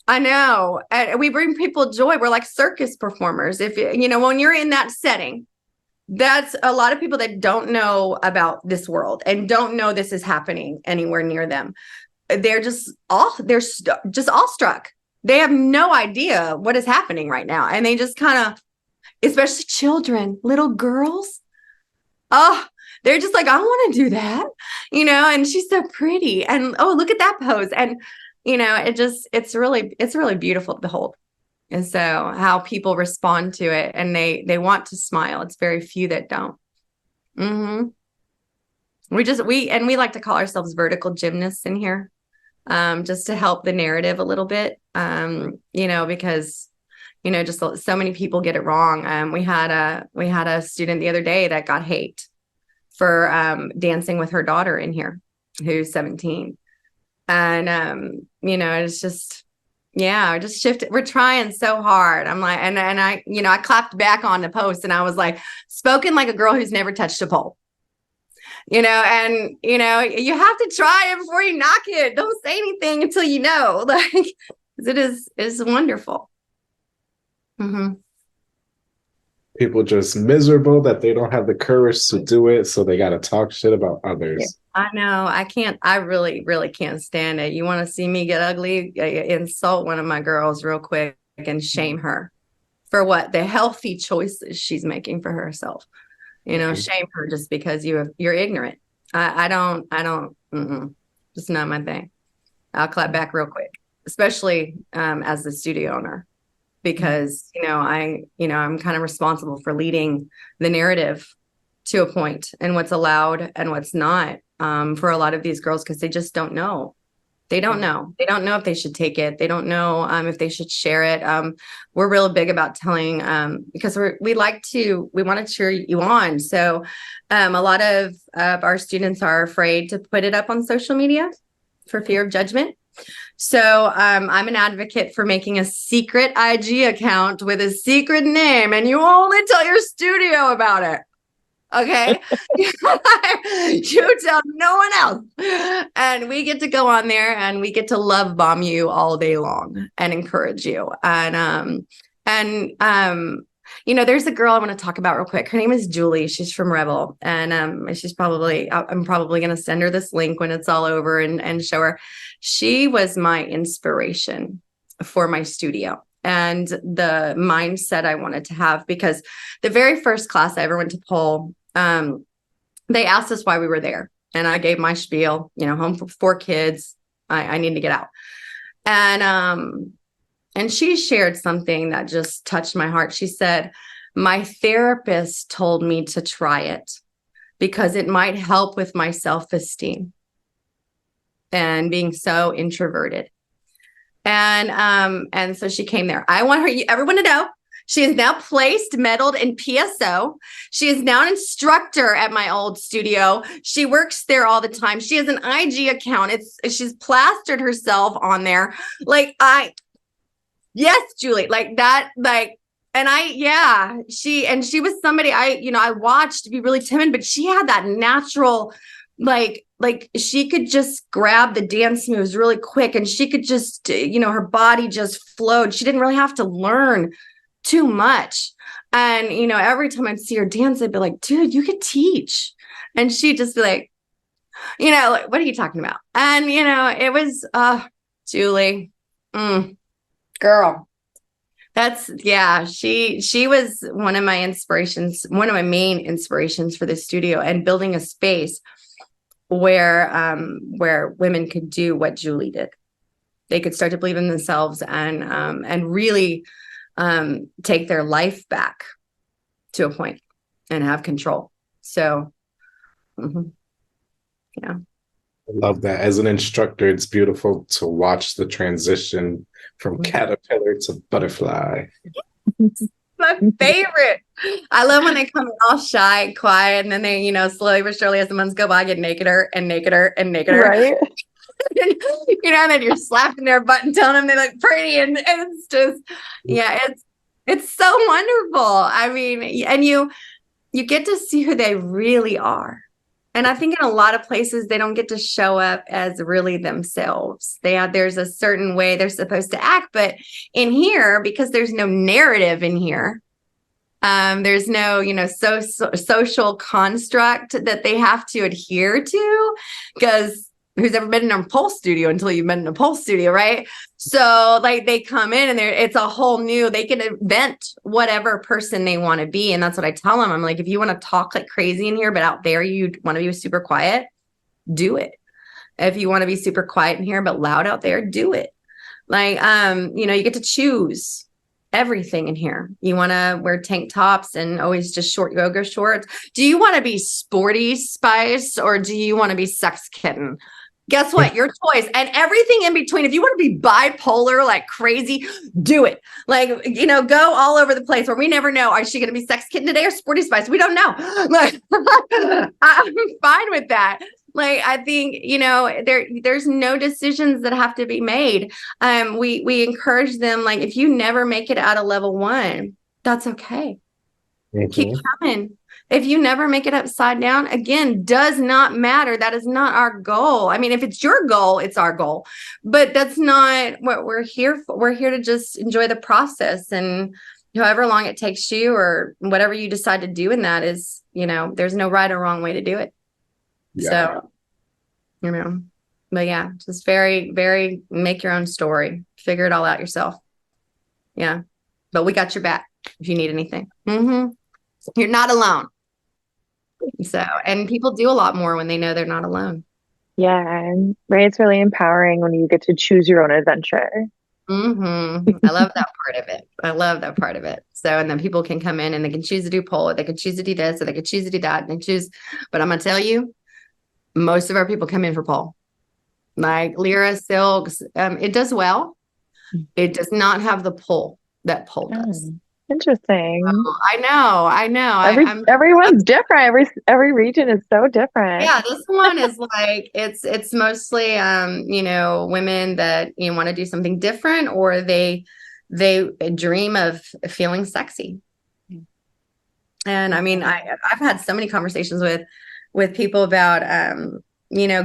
I know. And we bring people joy. We're like circus performers. If you know, when you're in that setting, that's a lot of people that don't know about this world and don't know this is happening anywhere near them. They're just just awestruck. They have no idea what is happening right now. And they just kind of, especially children, little girls. Oh, they're just like, I want to do that, you know, and she's so pretty. And oh, look at that pose. And, you know, it's really beautiful to behold. And so how people respond to it, and they want to smile. It's very few that don't. Mm-hmm. We like to call ourselves vertical gymnasts in here, just to help the narrative a little bit, you know, because, you know, just so many people get it wrong. We had a student the other day that got hate for dancing with her daughter in here, who's 17. And, you know, it's just, yeah, just shifted. We're trying so hard. I'm like, and I, you know, I clapped back on the post and I was like, spoken like a girl who's never touched a pole, you know, and, you know, you have to try it before you knock it. Don't say anything until you know, like, it's wonderful. Mm-hmm. People just miserable that they don't have the courage to do it, so they got to talk shit about others. I know. I really, really can't stand it. You want to see me get ugly? Insult one of my girls real quick and shame her for what? The healthy choices she's making for herself. You know, shame her just because you're ignorant. I don't, it's not my thing. I'll clap back real quick, especially as the studio owner. Because, you know, I'm kind of responsible for leading the narrative to a point and what's allowed and what's not, for a lot of these girls, because they just don't know. They don't know. They don't know if they should take it. They don't know if they should share it. We're real big about telling, because we want to cheer you on. So a lot of our students are afraid to put it up on social media for fear of judgment. So I'm an advocate for making a secret IG account with a secret name, and you only tell your studio about it. Okay. You tell no one else. And we get to go on there and we get to love bomb you all day long and encourage you. And you know, there's a girl I want to talk about real quick. Her name is Julie. She's from Rebel. And I'm probably going to send her this link when it's all over and show her. She was my inspiration for my studio and the mindset I wanted to have, because the very first class I ever went to Pole, they asked us why we were there. And I gave my spiel, you know, home for 4 kids. I need to get out. And she shared something that just touched my heart. She said, my therapist told me to try it because it might help with my self-esteem and being so introverted. And so she came there. I want everyone to know she is now placed, medaled in PSO. She is now an instructor at my old studio. She works there all the time. She has an IG account. She's plastered herself on there. Yes, Julie, like that, she was somebody I watched be really timid, but she had that natural, like she could just grab the dance moves really quick and she could just, her body just flowed. She didn't really have to learn too much. And, every time I'd see her dance, I'd be like, dude, you could teach. And she'd just be like, what are you talking about? And, it was, Julie, girl, she was one of my inspirations, one of my main inspirations for the studio and building a space where women could do what Julie did. They could start to believe in themselves and really take their life back to a point and have control. So, yeah. I love that. As an instructor, it's beautiful to watch the transition from caterpillar to butterfly. My favorite. I love when they come in all shy and quiet, and then they, slowly but surely as the months go by, get nakeder and nakeder and nakeder. Right. And then you're slapping their butt and telling them they look pretty, and it's just, it's so wonderful. I mean, and you get to see who they really are. And I think in a lot of places, they don't get to show up as really themselves. There's a certain way they're supposed to act. But in here, because there's no narrative in here, there's no, social construct that they have to adhere to, because who's ever been in a pole studio until you've been in a pole studio, right? So like they come in and it's a whole new, they can invent whatever person they want to be. And that's what I tell them. I'm like, if you want to talk like crazy in here, but out there you want to be super quiet, do it. If you want to be super quiet in here, but loud out there, do it. Like, you get to choose everything in here. You want to wear tank tops and always just short yoga shorts. Do you want to be sporty spice, or do you want to be sex kitten? Guess what? Your choice. And everything in between. If you want to be bipolar like crazy, do it. Like, go all over the place where we never know. Is she going to be sex kitten today or sporty spice? We don't know. Like, I'm fine with that. Like, I think, there's no decisions that have to be made. We encourage them, like, if you never make it out of level 1, that's okay. Mm-hmm. Keep coming. If you never make it upside down, again, does not matter. That is not our goal. I mean, if it's your goal, it's our goal, but that's not what we're here for. We're here to just enjoy the process, and however long it takes you or whatever you decide to do in that is, there's no right or wrong way to do it. Yeah. So, but yeah, just very, very make your own story, figure it all out yourself. Yeah. But we got your back if you need anything. Mm-hmm. You're not alone. So, and people do a lot more when they know they're not alone. Yeah. Right. It's really empowering when you get to choose your own adventure. Mm-hmm. I love that part of it. So, and then people can come in and they can choose to do pole, or they can choose to do this, or they can choose to do that, and choose. But I'm going to tell you, most of our people come in for pole. Like Lyra Silks, it does well. It does not have the pull that pole does. Interesting. I know. Everyone's different. Every region is so different. Yeah, this one is like it's mostly women that want to do something different, or they dream of feeling sexy. And I mean, I've had so many conversations with people about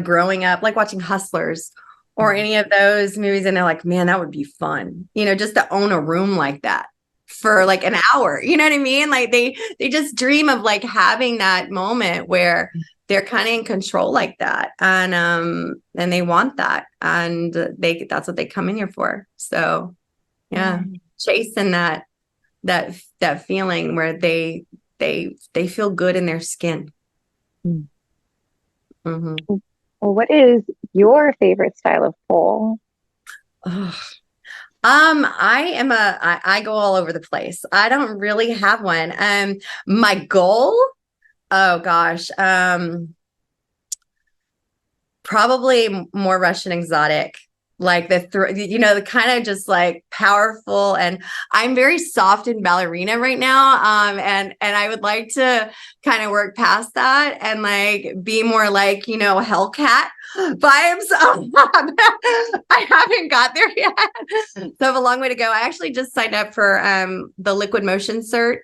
growing up, like watching Hustlers or any of those movies, and they're like, man, that would be fun, just to own a room like that for like an hour. You know what I mean? Like they just dream of like having that moment where they're kind of in control like that, and they want that, and that's what they come in here for. So yeah, chasing that feeling where they feel good in their skin. Mm-hmm. Well, what is your favorite style of pole? I go all over the place. I don't really have one. My goal, oh gosh, probably more Russian exotic, like the kind of just like powerful. And I'm very soft in ballerina right now. And I would like to kind of work past that and like be more like, Hellcat vibes. I haven't got there yet. So I have a long way to go. I actually just signed up for the liquid motion cert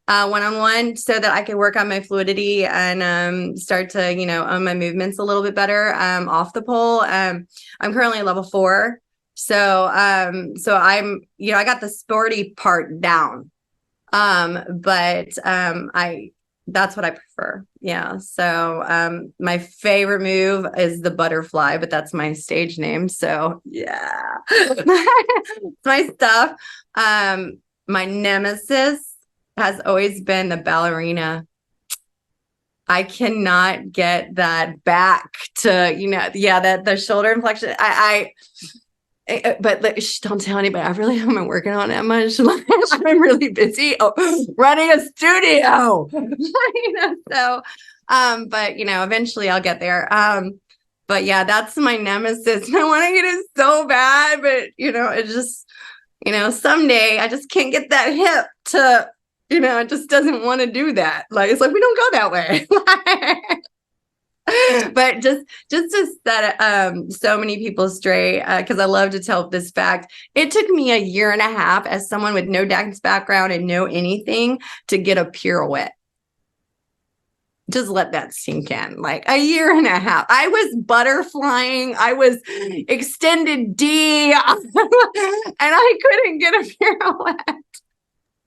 one-on-one so that I can work on my fluidity and start to, own my movements a little bit better off the pole. I'm currently at level 4. So I'm, I got the sporty part down. But that's what I prefer. Yeah. So my favorite move is the butterfly, but that's my stage name. So yeah, it's my stuff. My nemesis has always been the ballerina. I cannot get that back to, that the shoulder inflection. But don't tell anybody. I really haven't been working on that much. I've been really busy running a studio. So, but eventually I'll get there. But yeah, that's my nemesis. And I want to get it so bad, but it just, someday I just can't get that hip to, it just doesn't want to do that. Like, it's like, we don't go that way. But just to set so many people straight, because I love to tell this fact. It took me 1.5 years as someone with no dance background and no anything to get a pirouette. just let that sink in. Like a year and a half. I was butterflying. I was extended D. And I couldn't get a pirouette.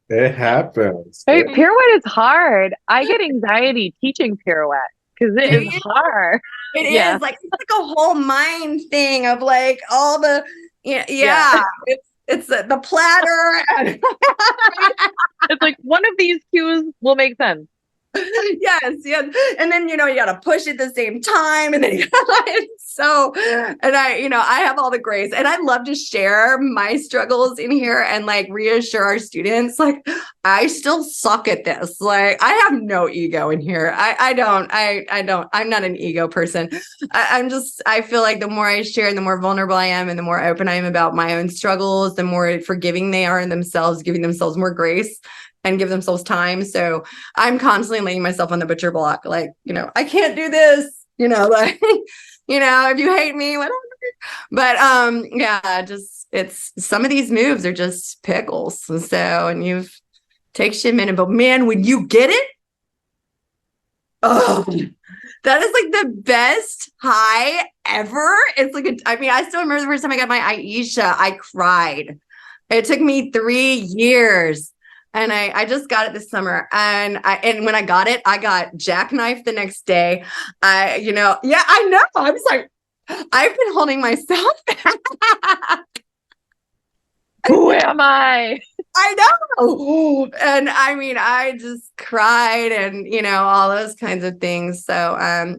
It happens. Hey, pirouette is hard. I get anxiety teaching pirouette because it is hard. It is like it's like a whole mind thing of like all the it's the platter. And it's like one of these cues will make sense. Yes. And then, you got to push at the same time. And then, and I have all the grace and I love to share my struggles in here and like reassure our students. Like, I still suck at this. Like, I have no ego in here. I'm not an ego person. I feel like the more I share and the more vulnerable I am and the more open I am about my own struggles, the more forgiving they are in themselves, giving themselves more grace and give themselves time. So I'm constantly laying myself on the butcher block. Like, I can't do this, like, if you hate me, whatever. But, it's some of these moves are just pickles. So, and takes you a minute, but man, when you get it, oh, that is like the best high ever. It's like, I still remember the first time I got my Aisha, I cried. It took me 3 years. And I just got it this summer. And when I got it, I got jackknifed the next day. I know. I was like, I've been holding myself back. Who am I? I know. And I just cried and, all those kinds of things. So, I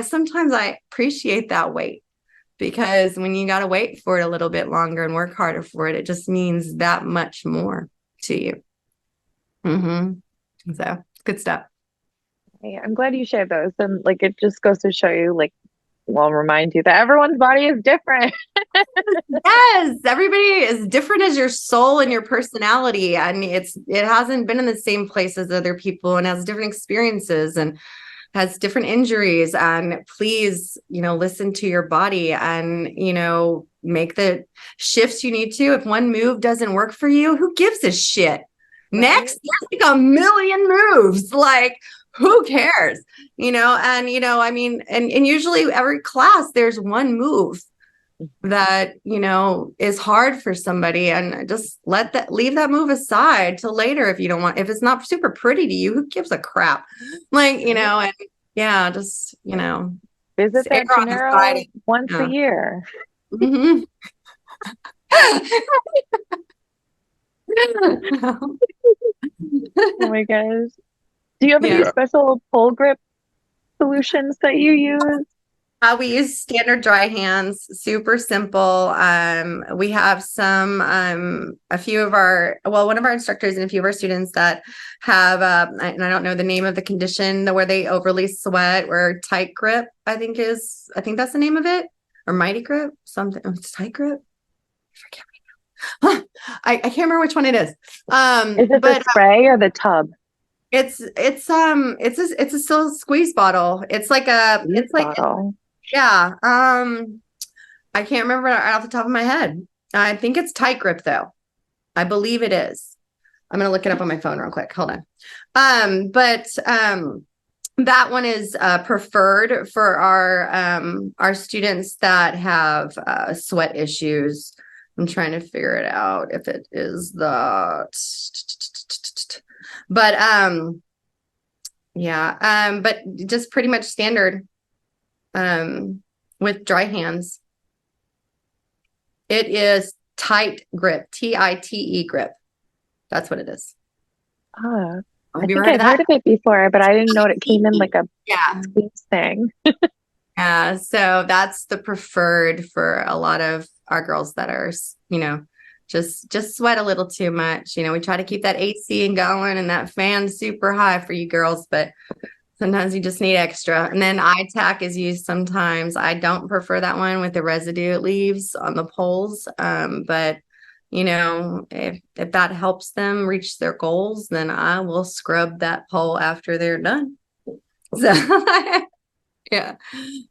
sometimes I appreciate that wait. Because when you got to wait for it a little bit longer and work harder for it, it just means that much more to you. So good stuff. Yeah, I'm glad you shared those. And like, it just goes to show you, like, remind you that everyone's body is different. Yes, everybody is different as your soul and your personality. And it hasn't been in the same place as other people and has different experiences and has different injuries. And please, listen to your body and, make the shifts you need to. If one move doesn't work for you, who gives a shit? Right. Next, there's like a million moves. Like, who cares? And usually every class, there's one move that, is hard for somebody, and just leave that move aside till later. If you don't want, if it's not super pretty to you, who gives a crap? Like, and just, visit that Gennaro once a year. Mm-hmm. Oh my gosh. Do you have any special pole grip solutions that you use? We use standard dry hands, super simple. We have one of our instructors and a few of our students that have, and I don't know the name of the condition where they overly sweat, or tight grip, I think that's the name of it, or mighty grip, something. It's tight grip. I forget right now. I can't remember which one it is. Is it the spray or the tub? It's a still squeeze bottle. It's like a, it's like, yeah. I can't remember right off the top of my head. I think it's tight grip though. I believe it is. I'm going to look it up on my phone real quick. Hold on. That one is preferred for our students that have sweat issues. I'm trying to figure it out if it is but just pretty much standard with dry hands. It is tight grip, TITE grip. That's what it is. I think I've heard of it before, but I didn't know it came in like a squeeze thing. Yeah, so that's the preferred for a lot of our girls that are, just sweat a little too much. We try to keep that AC going and that fan super high for you girls, but sometimes you just need extra. And then iTack is used sometimes. I don't prefer that one with the residue it leaves on the poles. But if that helps them reach their goals, then I will scrub that pole after they're done. So yeah,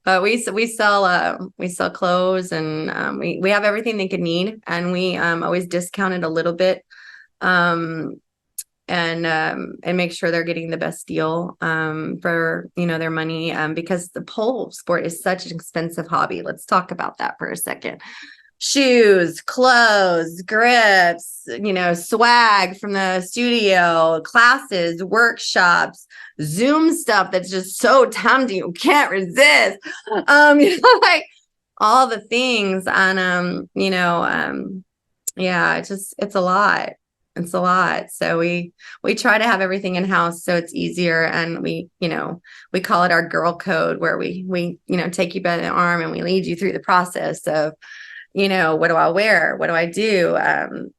but we sell clothes, and we have everything they could need, and we always discount it a little bit. and make sure they're getting the best deal for, you know, their money, because the pole sport is such an expensive hobby. Let's talk about that for a second. Shoes, clothes, grips, you know, swag from the studio, classes, workshops, Zoom stuff that's just so tempting you can't resist. You know, like all the things. And you know, yeah, it's a lot. It's a lot. So we try to have everything in house so it's easier. And we, you know, we call it our girl code, where we, you know, take you by the arm and we lead you through the process of, you know, what do I wear? What do I do?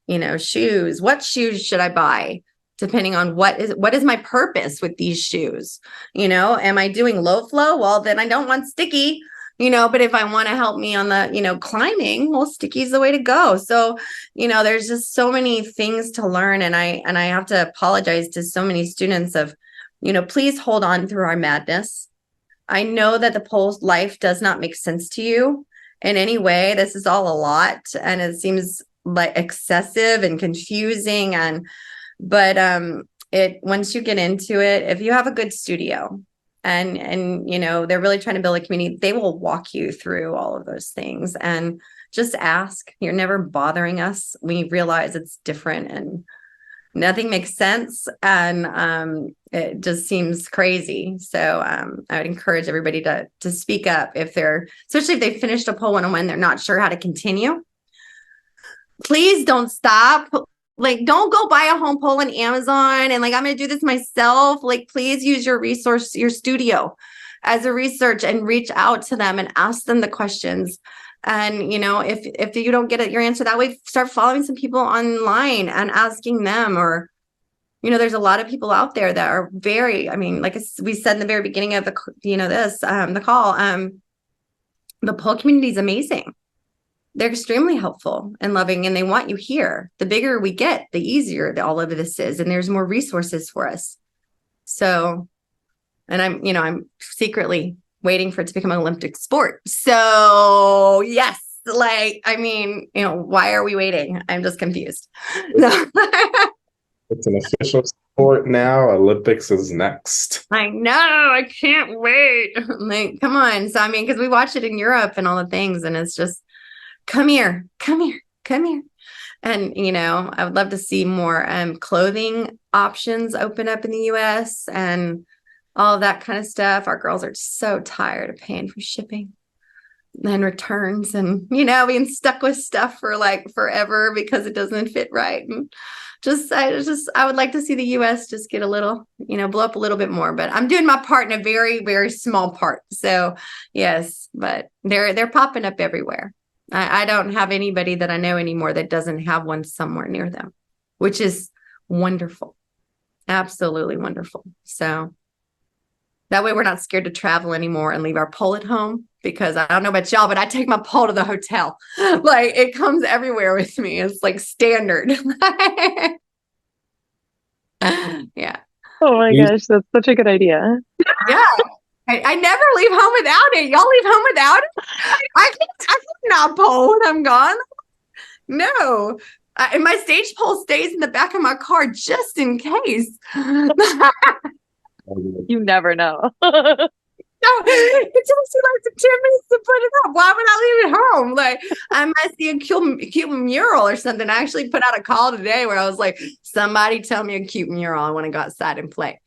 You know, shoes, what shoes should I buy? Depending on what is my purpose with these shoes? You know, am I doing low flow? Well, then I don't want sticky, you know, but if I want to help me on the, you know, climbing, well, sticky's the way to go. So, you know, there's just so many things to learn. And I have to apologize to so many students of, you know, please hold on through our madness. I know that the pole life does not make sense to you in any way. This is all a lot, and it seems like excessive and confusing. But it, once you get into it, if you have a good studio and you know, they're really trying to build a community, they will walk you through all of those things. And just ask. You're never bothering us. We realize it's different and nothing makes sense, and it just seems crazy. So I would encourage everybody to speak up if they're, especially if they finished a pole 101, they're not sure how to continue. Please don't stop. Like, don't go buy a home pole on Amazon and like, I'm going to do this myself. Like, please use your resource, your studio as a research, and reach out to them and ask them the questions. And, you know, if you don't get your answer that way, start following some people online and asking them. Or, you know, there's a lot of people out there that are very, I mean, like we said in the very beginning of the, you know, the call, the pole community is amazing. They're extremely helpful and loving, and they want you here. The bigger we get, the easier all of this is. And there's more resources for us. So, and I'm secretly waiting for it to become an Olympic sport. So yes, like, I mean, you know, why are we waiting? I'm just confused. No. It's an official sport now. Olympics is next. I know. I can't wait. Like, come on. So, I mean, because we watch it in Europe and all the things, and it's just, come here, come here, come here. And, you know, I would love to see more clothing options open up in the US and all of that kind of stuff. Our girls are so tired of paying for shipping and returns, and, you know, being stuck with stuff for like forever because it doesn't fit right. And I would like to see the US just get a little, you know, blow up a little bit more, but I'm doing my part in a very, very small part. So yes, but they're popping up everywhere. I don't have anybody that I know anymore that doesn't have one somewhere near them, which is wonderful. Absolutely wonderful. So that way we're not scared to travel anymore and leave our pole at home, because I don't know about y'all, but I take my pole to the hotel. Like, it comes everywhere with me. It's like standard. Yeah. Oh my gosh, that's such a good idea. Yeah. I never leave home without it. Y'all leave home without it? I cannot pole when I'm gone. No. And my stage pole stays in the back of my car just in case. You never know. No, it takes you like 10 minutes to put it up. Why would I leave it home? Like, I might see a cute mural or something. I actually put out a call today where I was like, somebody tell me a cute mural. I want to go outside and play.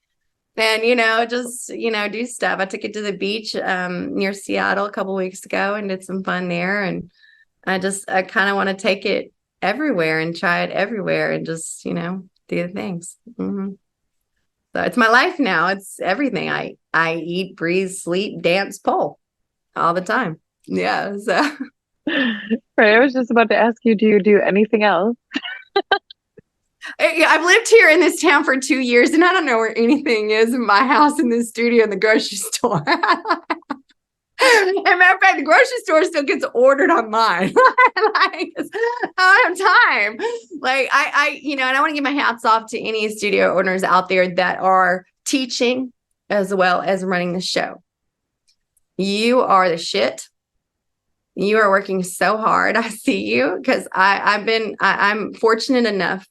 And, you know, just, you know, do stuff. I took it to the beach near Seattle a couple weeks ago and did some fun there. And I kind of want to take it everywhere and try it everywhere and just, you know, do the things. Mm-hmm. So it's my life now. It's everything. I eat, breathe, sleep, dance, pole all the time. Yeah. So. Right. I was just about to ask you, do you do anything else? I've lived here in this town for 2 years, and I don't know where anything is in my house, in the studio, in the grocery store. As a matter of fact, the grocery store still gets ordered online. Like, I don't have time. Like, you know, and I want to give my hats off to any studio owners out there that are teaching as well as running the show. You are the shit. You are working so hard. I see you, because I'm fortunate enough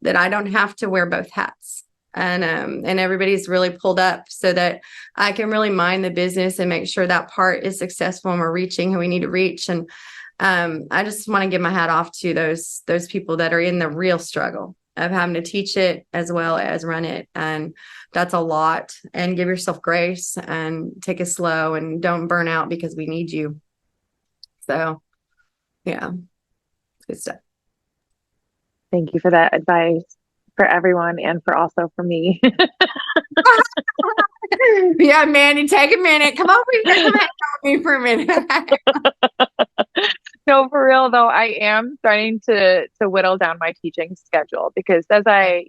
that I don't have to wear both hats. and everybody's really pulled up so that I can really mind the business and make sure that part is successful and we're reaching who we need to reach. And I just want to give my hat off to those people that are in the real struggle of having to teach it as well as run it. And that's a lot. And give yourself grace and take it slow and don't burn out because we need you. So yeah, good stuff. Thank you for that advice for everyone and for also for me. Yeah, Mandy, take a minute. Come over here. Come hang out with me for a minute. No, for real though, I am starting to whittle down my teaching schedule because as I've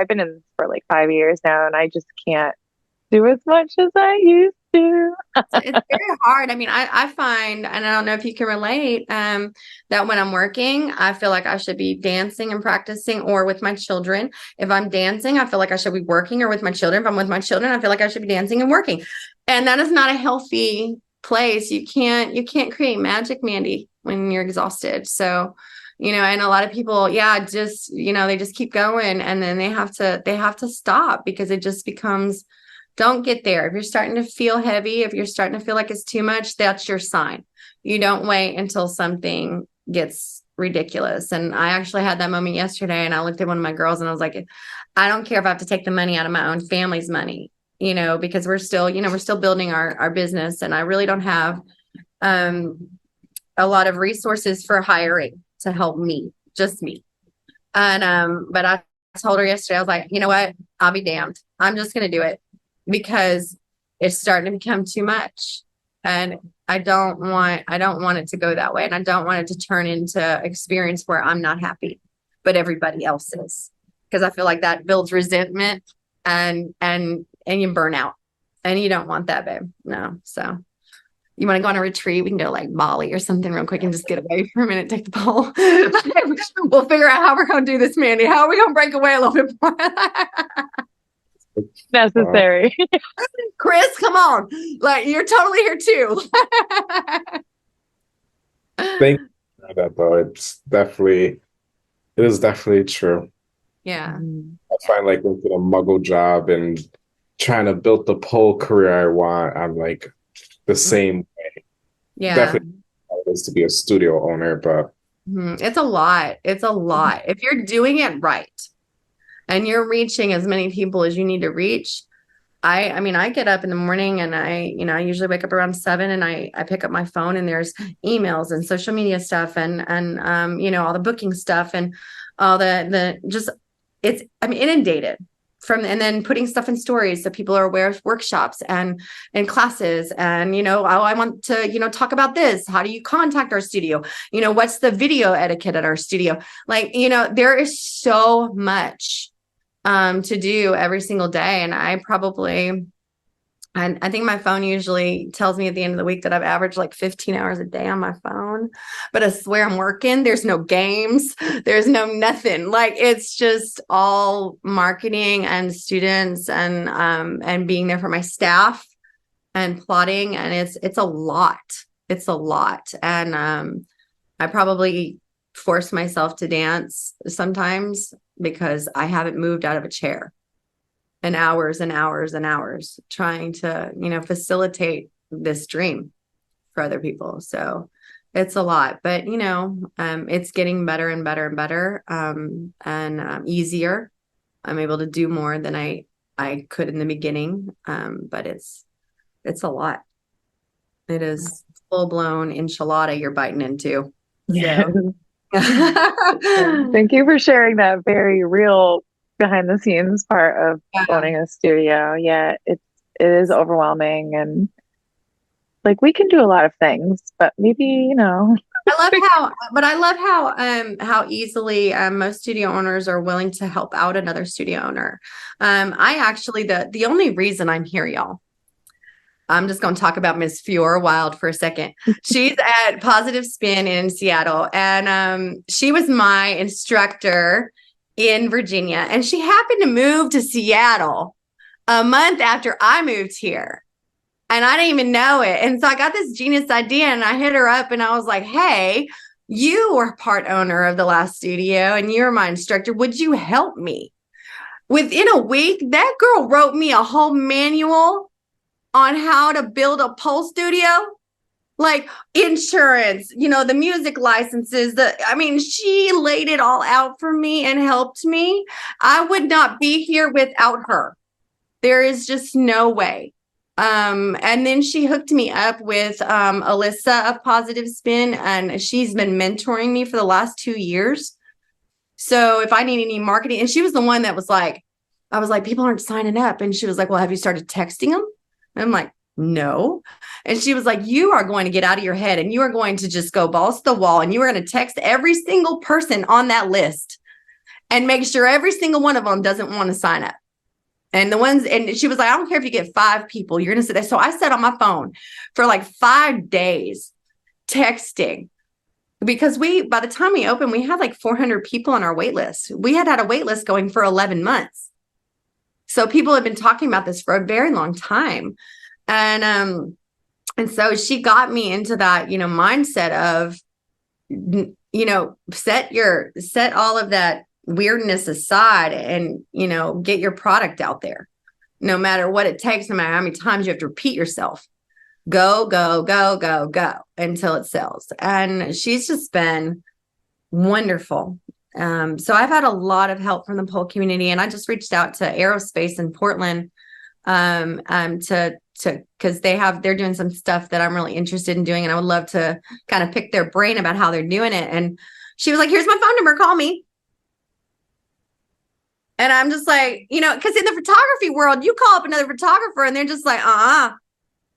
been in this for like 5 years now and I just can't do as much as I used to. It's very hard. I mean, I find, and I don't know if you can relate, that when I'm working, I feel like I should be dancing and practicing or with my children. If I'm dancing, I feel like I should be working or with my children. If I'm with my children, I feel like I should be dancing and working. And that is not a healthy place. You can't create magic, Mandy, when you're exhausted. So, and a lot of people, they just keep going and then they have to stop because it just becomes, don't get there. If you're starting to feel heavy, if you're starting to feel like it's too much, that's your sign. You don't wait until something gets ridiculous. And I actually had that moment yesterday and I looked at one of my girls and I was like, I don't care if I have to take the money out of my own family's money, because we're still building our business. And I really don't have a lot of resources for hiring to help me, just me. And, but I told her yesterday, I was like, you know what? I'll be damned. I'm just going to do it. Because it's starting to become too much and I don't want it to go that way. And I don't want it to turn into experience where I'm not happy, but everybody else is, because I feel like that builds resentment and you burn out and you don't want that, babe. No. So you want to go on a retreat? We can go like Bali or something real quick and just get away for a minute, take the pole. We'll figure out how we're going to do this, Mandy. How are we going to break away a little bit more? Necessary. Cris, come on. Like, you're totally here too. Thank you for that though. It is definitely true. Yeah. I find like with a muggle job and trying to build the pole career I want, I'm like the same way. Yeah. Definitely it is to be a studio owner, but it's a lot. It's a lot. If you're doing it right and you're reaching as many people as you need to reach. I mean, I get up in the morning and I usually wake up around 7 and I pick up my phone and there's emails and social media stuff and all the booking stuff and all I'm inundated and then putting stuff in stories so people are aware of workshops and classes and, I want to, talk about this. How do you contact our studio? What's the video etiquette at our studio? Like, there is so much to do every single day. And I think my phone usually tells me at the end of the week that I've averaged like 15 hours a day on my phone, but I swear I'm working. There's no games. There's no nothing. Like, it's just all marketing and students and being there for my staff and plotting. And it's a lot. It's a lot. And I probably force myself to dance sometimes because I haven't moved out of a chair in hours and hours and hours trying to, facilitate this dream for other people. So it's a lot, but it's getting better and better and better and easier. I'm able to do more than I could in the beginning. But it's a lot. It is full-blown enchilada you're biting into. Yeah. So. Thank you for sharing that very real behind the scenes part of owning a studio. Yeah, it is overwhelming and like we can do a lot of things, but maybe, I love how easily most studio owners are willing to help out another studio owner. I actually, the only reason I'm here, y'all, I'm just going to talk about Miss Fiora Wild for a second. She's at Positive Spin in Seattle, and she was my instructor in Virginia, and she happened to move to Seattle a month after I moved here, and I didn't even know it. And so I got this genius idea, and I hit her up, and I was like, hey, you were part owner of the last studio, and you're my instructor. Would you help me? within a week, that girl wrote me a whole manual on how to build a pole studio, like insurance, the music licenses, she laid it all out for me and helped me. I would not be here without her. There is just no way. And then she hooked me up with Alyssa of Positive Spin, and she's been mentoring me for the last 2 years. So if I need any marketing, and she was the one that was like, I was like, people aren't signing up. And she was like, well, have you started texting them? And I'm like, no. And she was like, you are going to get out of your head and you are going to just go balls to the wall and you are going to text every single person on that list and make sure every single one of them doesn't want to sign up. And she was like, I don't care if you get 5 people, you're going to sit there. So I sat on my phone for like 5 days texting, because by the time we opened, we had like 400 people on our wait list. We had a wait list going for 11 months. So people have been talking about this for a very long time. And so she got me into that, mindset of, set all of that weirdness aside and, get your product out there, no matter what it takes, no matter how many times you have to repeat yourself. Go, go, go, go, go until it sells. And she's just been wonderful. So I've had a lot of help from the pole community, and I just reached out to Aerospace in Portland, because they're doing some stuff that I'm really interested in doing. And I would love to kind of pick their brain about how they're doing it. And she was like, here's my phone number, call me. And I'm just like, because in the photography world, you call up another photographer and they're just like,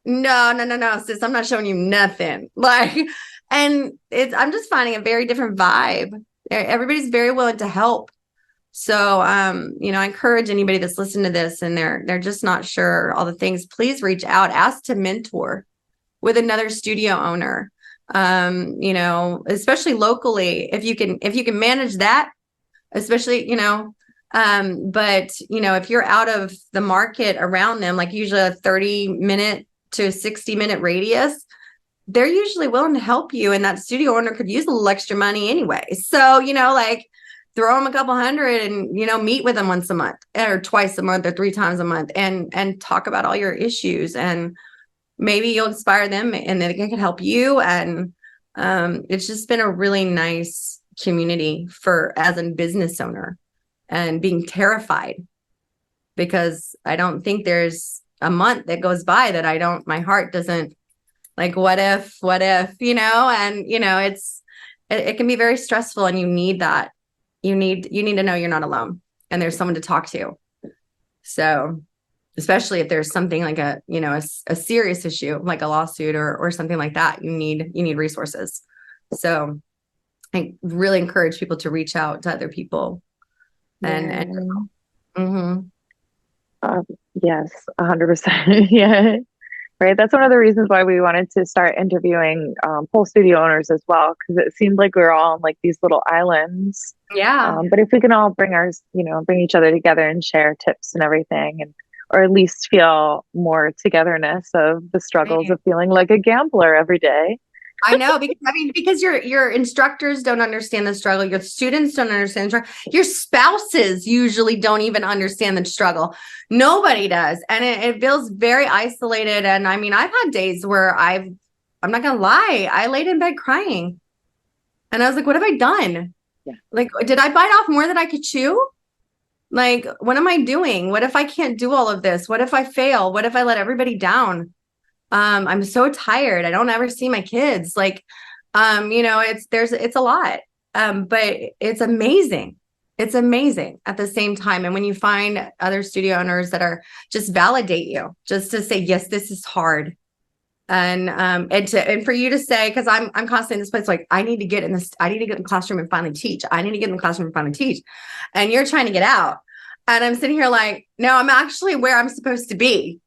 no, sis, I'm not showing you nothing. And I'm just finding a very different vibe. Everybody's very willing to help. So, I encourage anybody that's listening to this and they're just not sure all the things, please reach out, ask to mentor with another studio owner, especially locally, if you can manage that, especially, but if you're out of the market around them, like usually a 30-minute to 60-minute radius, they're usually willing to help you. And that studio owner could use a little extra money anyway. So, throw them a couple hundred and, meet with them once a month or twice a month or 3 times a month and talk about all your issues, and maybe you'll inspire them and they can help you. And it's just been a really nice community as a business owner, and being terrified, because I don't think there's a month that goes by that my heart doesn't like, what if, and, it can be very stressful, and you need that. You need to know you're not alone and there's someone to talk to. So especially if there's something like a serious issue, like a lawsuit or something like that, you need resources. So I really encourage people to reach out to other people. And yes, 100%. Yeah. Right. That's one of the reasons why we wanted to start interviewing pole studio owners as well, because it seemed like we were all on like these little islands. Yeah. But if we can all bring each other together and share tips and everything, or at least feel more togetherness of the struggles of feeling like a gambler every day. I know, because your instructors don't understand the struggle. Your students don't understand the struggle. Your spouses usually don't even understand the struggle. Nobody does. And it feels very isolated. And I've had days where I'm not going to lie, I laid in bed crying. And I was like, what have I done? Yeah. Like, did I bite off more than I could chew? Like, what am I doing? What if I can't do all of this? What if I fail? What if I let everybody down? I'm so tired. I don't ever see my kids. Like, it's a lot. But it's amazing. It's amazing at the same time. And when you find other studio owners that are just validate you, just to say, yes, this is hard. And for you to say, cause I'm constantly in this place, like, I need to get in the classroom and finally teach. I need to get in the classroom and finally teach. And you're trying to get out. And I'm sitting here like, no, I'm actually where I'm supposed to be.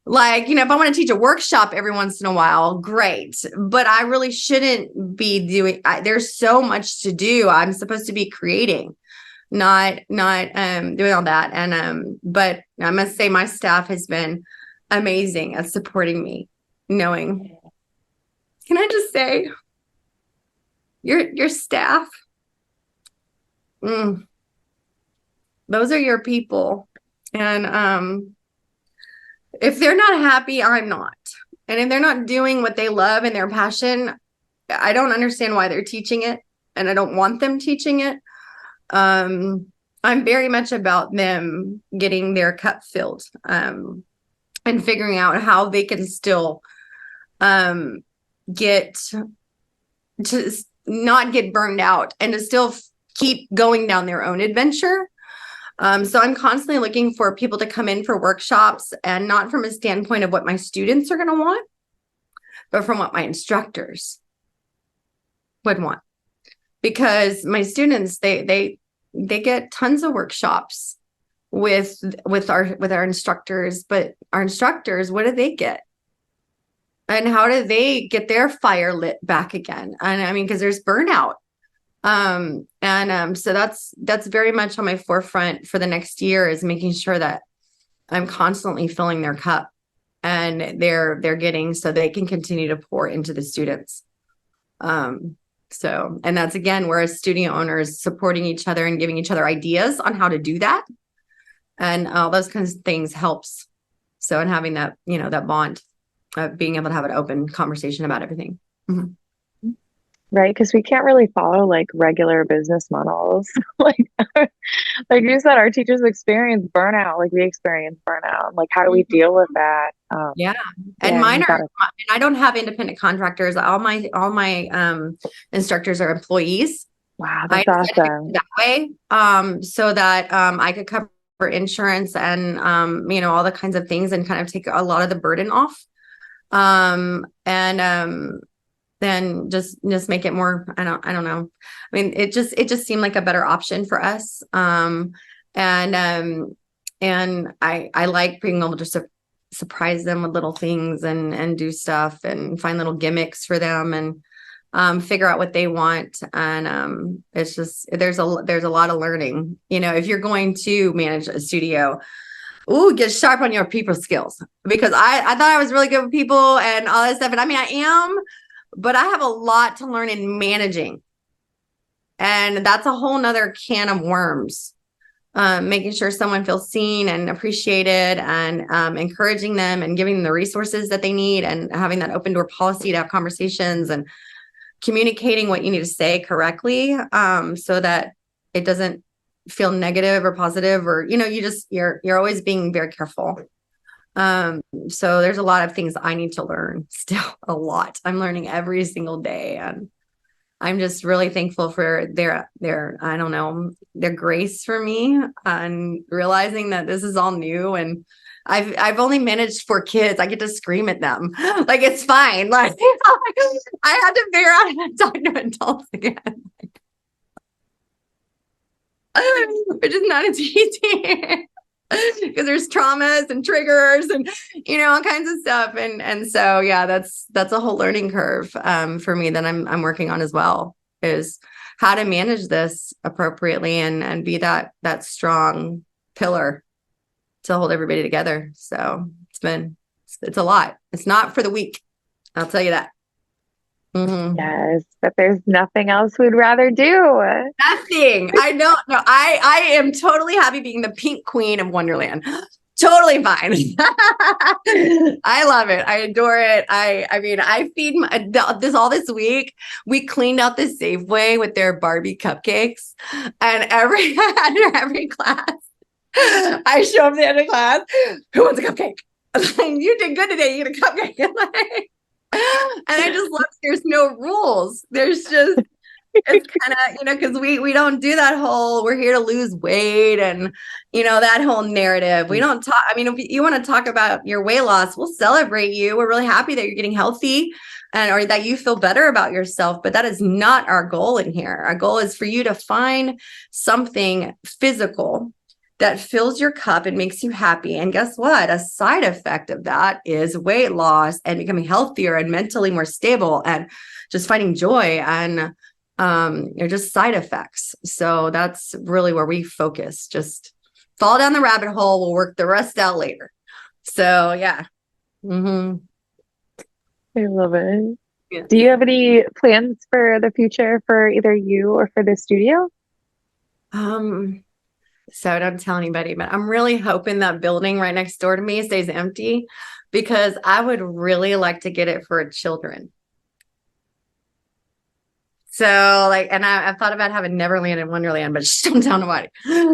Like, if I want to teach a workshop every once in a while, great. But I really shouldn't be doing, there's so much to do. I'm supposed to be creating, not doing all that. And, but I must say my staff has been amazing at supporting me, knowing, can I just say, your staff, Those are your people. And if they're not happy, I'm not. And if they're not doing what they love and their passion, I don't understand why they're teaching it, and I don't want them teaching it. I'm very much about them getting their cup filled, and figuring out how they can still get to not get burned out and to still keep going down their own adventure. So I'm constantly looking for people to come in for workshops, and not from a standpoint of what my students are going to want, but from what my instructors would want. Because my students, they get tons of workshops with our instructors, but our instructors, what do they get? And how do they get their fire lit back again? And I mean, because there's burnout. So that's very much on my forefront for the next year, is making sure that I'm constantly filling their cup, and they're getting, so they can continue to pour into the students. And that's, again, where as studio owners supporting each other and giving each other ideas on how to do that. And all those kinds of things helps. So, and having that, that bond, being able to have an open conversation about everything. Mm-hmm. Right, because we can't really follow like regular business models. like you said, our teachers experience burnout. Like we experience burnout. Like how do we deal with that? Yeah, and mine are. And I don't have independent contractors. All my instructors are employees. Wow, that's awesome. That way, so that I could cover insurance and all the kinds of things, and kind of take a lot of the burden off. Then just make it more, I don't know. I mean, it just seemed like a better option for us. And I like being able to surprise them with little things and do stuff and find little gimmicks for them, and figure out what they want. And it's just, there's a lot of learning, if you're going to manage a studio. Ooh, get sharp on your people skills, because I thought I was really good with people and all that stuff. And I mean, I am, but I have a lot to learn in managing. And that's a whole nother can of worms. Making sure someone feels seen and appreciated, and encouraging them and giving them the resources that they need, and having that open door policy to have conversations, and communicating what you need to say correctly, so that it doesn't feel negative or positive, or, you're always being very careful. So there's a lot of things I need to learn still, a lot. I'm learning every single day, and I'm just really thankful for their I don't know, their grace for me, and realizing that this is all new, and I've only managed 4 kids. I get to scream at them. Like, it's fine. Like, I had to figure out how to talk to adults again. Which is not as easy. Because there's traumas and triggers and all kinds of stuff, and so yeah, that's a whole learning curve for me that I'm working on as well, is how to manage this appropriately and be that strong pillar to hold everybody together. So it's a lot. It's not for the weak, I'll tell you that. Mm-hmm. Yes, but there's nothing else we'd rather do. Nothing. I know. No, I am totally happy being the pink queen of Wonderland. Totally fine. I love it. I adore it. I mean, I feed this week. We cleaned out the Safeway with their Barbie cupcakes, and after every class, I show up at the end of class. Who wants a cupcake? You did good today. You get a cupcake. And I just love, there's no rules. There's just, it's kind of, because we don't do that whole, we're here to lose weight, and, that whole narrative. We don't talk. I mean, if you want to talk about your weight loss, we'll celebrate you. We're really happy that you're getting healthy, or that you feel better about yourself. But that is not our goal in here. Our goal is for you to find something physical that fills your cup and makes you happy. And guess what? A side effect of that is weight loss and becoming healthier and mentally more stable and just finding joy, and just side effects. So that's really where we focus. Just fall down the rabbit hole. We'll work the rest out later. So yeah. Mm-hmm. I love it. Yeah. Do you have any plans for the future for either you or for the studio? So don't tell anybody, but I'm really hoping that building right next door to me stays empty because I would really like to get it for children. So like, and I've thought about having Neverland and Wonderland, but just don't tell nobody. I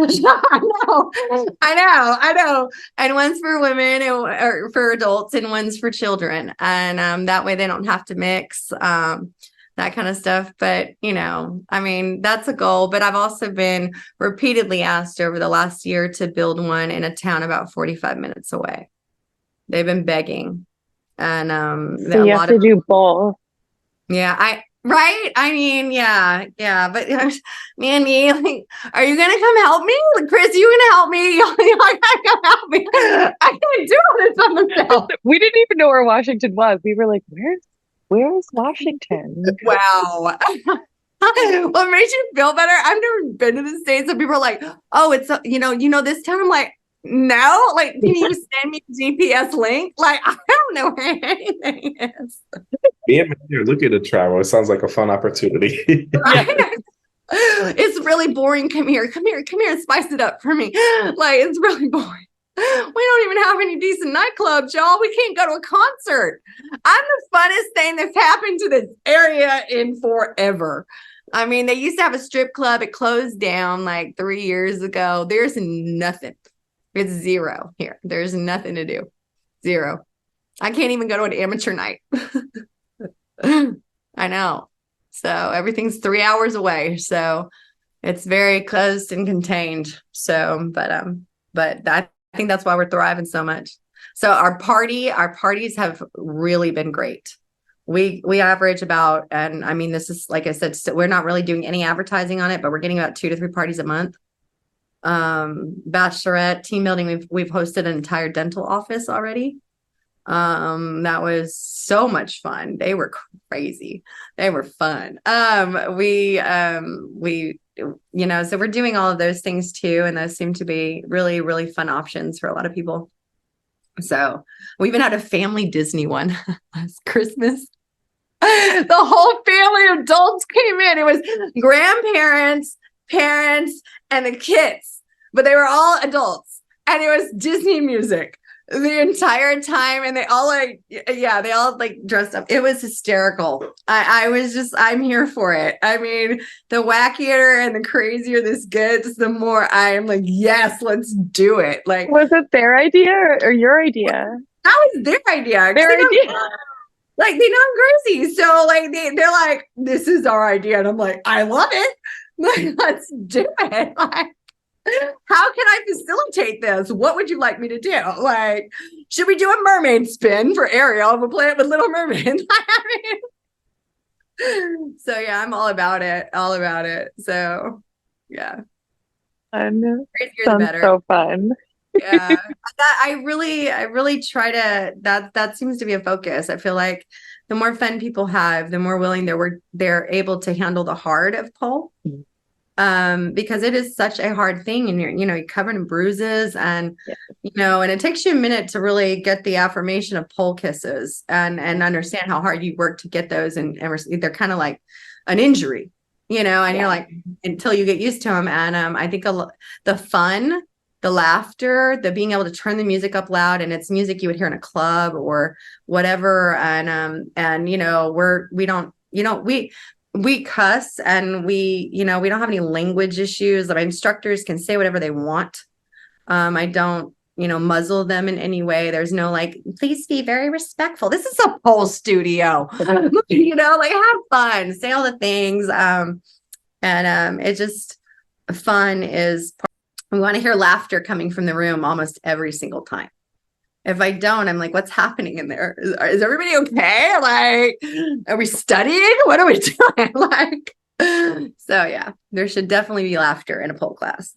know. And one's for women or for adults and one's for children. And that way they don't have to mix that kind of stuff. But, you know, I mean, that's a goal. But I've also been repeatedly asked over the last year to build one in a town about 45 minutes away. They've been begging. And so you have to do both. Yeah, right? I mean, yeah. But Mandy, like, are you gonna come help me? Like, Cris, you gonna help me? I gotta come help me. I can't do all this on myself. We didn't even know where Washington was. We were like, where's Washington? Wow. What makes you feel better? I've never been to the States, and people are like, oh, it's you know this town. I'm like, no, like, can you send me a GPS link? Like, I don't know where anything is. Me and Mandy are looking to travel. It sounds like a fun opportunity. Right? It's really boring. Come here and spice it up for me. Like, it's really boring. We don't even have any decent nightclubs, y'all. We can't go to a concert. I'm the funnest thing that's happened to this area in forever. I mean, they used to have a strip club. It closed down like 3 years ago. There's nothing. It's zero here. There's nothing to do. Zero. I can't even go to an amateur night. I know. So everything's 3 hours away. So it's very closed and contained. So, but I think that's why we're thriving so much. So our parties have really been great. We average about, and I mean, this is, like I said, we're not really doing any advertising on it, but we're getting about 2 to 3 parties a month. Bachelorette, team building. We've hosted an entire dental office already. That was so much fun. They were crazy. They were fun. We so we're doing all of those things too. And those seem to be really, really fun options for a lot of people. So we even had a family Disney one last Christmas. The whole family of adults came in. It was grandparents, parents, and the kids, but they were all adults. And it was Disney music the entire time, and they all dressed up. It was hysterical. I'm here for it. I mean, the wackier and the crazier this gets, the more I'm like, yes, let's do it. Like, was it their idea or your idea? That was their idea. Like, they know I'm crazy, so like they're like, this is our idea, and I'm like, I love it. Like, let's do it. Like, how can I facilitate this? What would you like me to do? Like, should we do a mermaid spin for Ariel? We'll play it with Little Mermaid. So yeah, I'm all about it. So yeah. Fun. Crazier the better. So fun. Yeah. I really try to, that seems to be a focus. I feel like the more fun people have, the more willing they're able to handle the hard of pole. Because it is such a hard thing, and you're covered in bruises, and and it takes you a minute to really get the affirmation of pole kisses and understand how hard you work to get those, and they're kind of like an injury, and you're like, until you get used to them. And I think the fun, the laughter, the being able to turn the music up loud, and it's music you would hear in a club or whatever, and we cuss, and we don't have any language issues. My instructors can say whatever they want. I don't, muzzle them in any way. There's no like, please be very respectful. This is a pole studio, like, have fun, say all the things. It's just fun we want to hear laughter coming from the room almost every single time. If I don't, I'm like, what's happening in there? Is everybody okay? Like, are we studying? What are we doing? Like, so yeah, there should definitely be laughter in a pole class.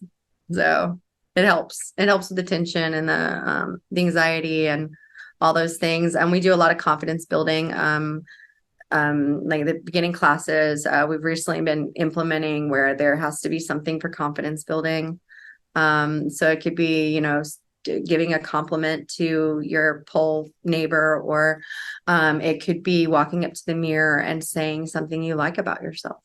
So it helps. It helps with the tension and the anxiety and all those things. And we do a lot of confidence building. Like the beginning classes, we've recently been implementing where there has to be something for confidence building. So it could be, giving a compliment to your pole neighbor, or it could be walking up to the mirror and saying something you like about yourself.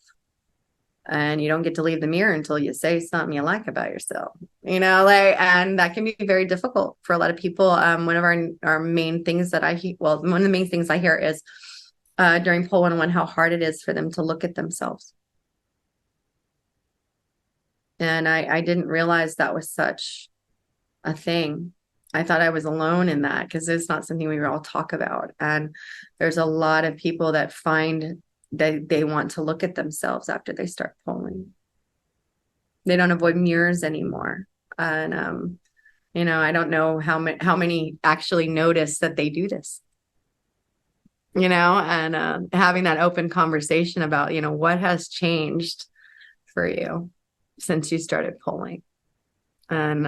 and you don't get to leave the mirror until you say something you like about yourself, you know, like, and that can be very difficult for a lot of people. One of our main things that one of the main things I hear is during Pole 101 how hard it is for them to look at themselves. And I didn't realize that was such a thing. I thought I was alone in that because it's not something we all talk about. And there's a lot of people that find that they want to look at themselves after they start poling. They don't avoid mirrors anymore. And, you know, I don't know how many actually notice that they do this, you know, and having that open conversation about, you know, what has changed for you since you started poling. And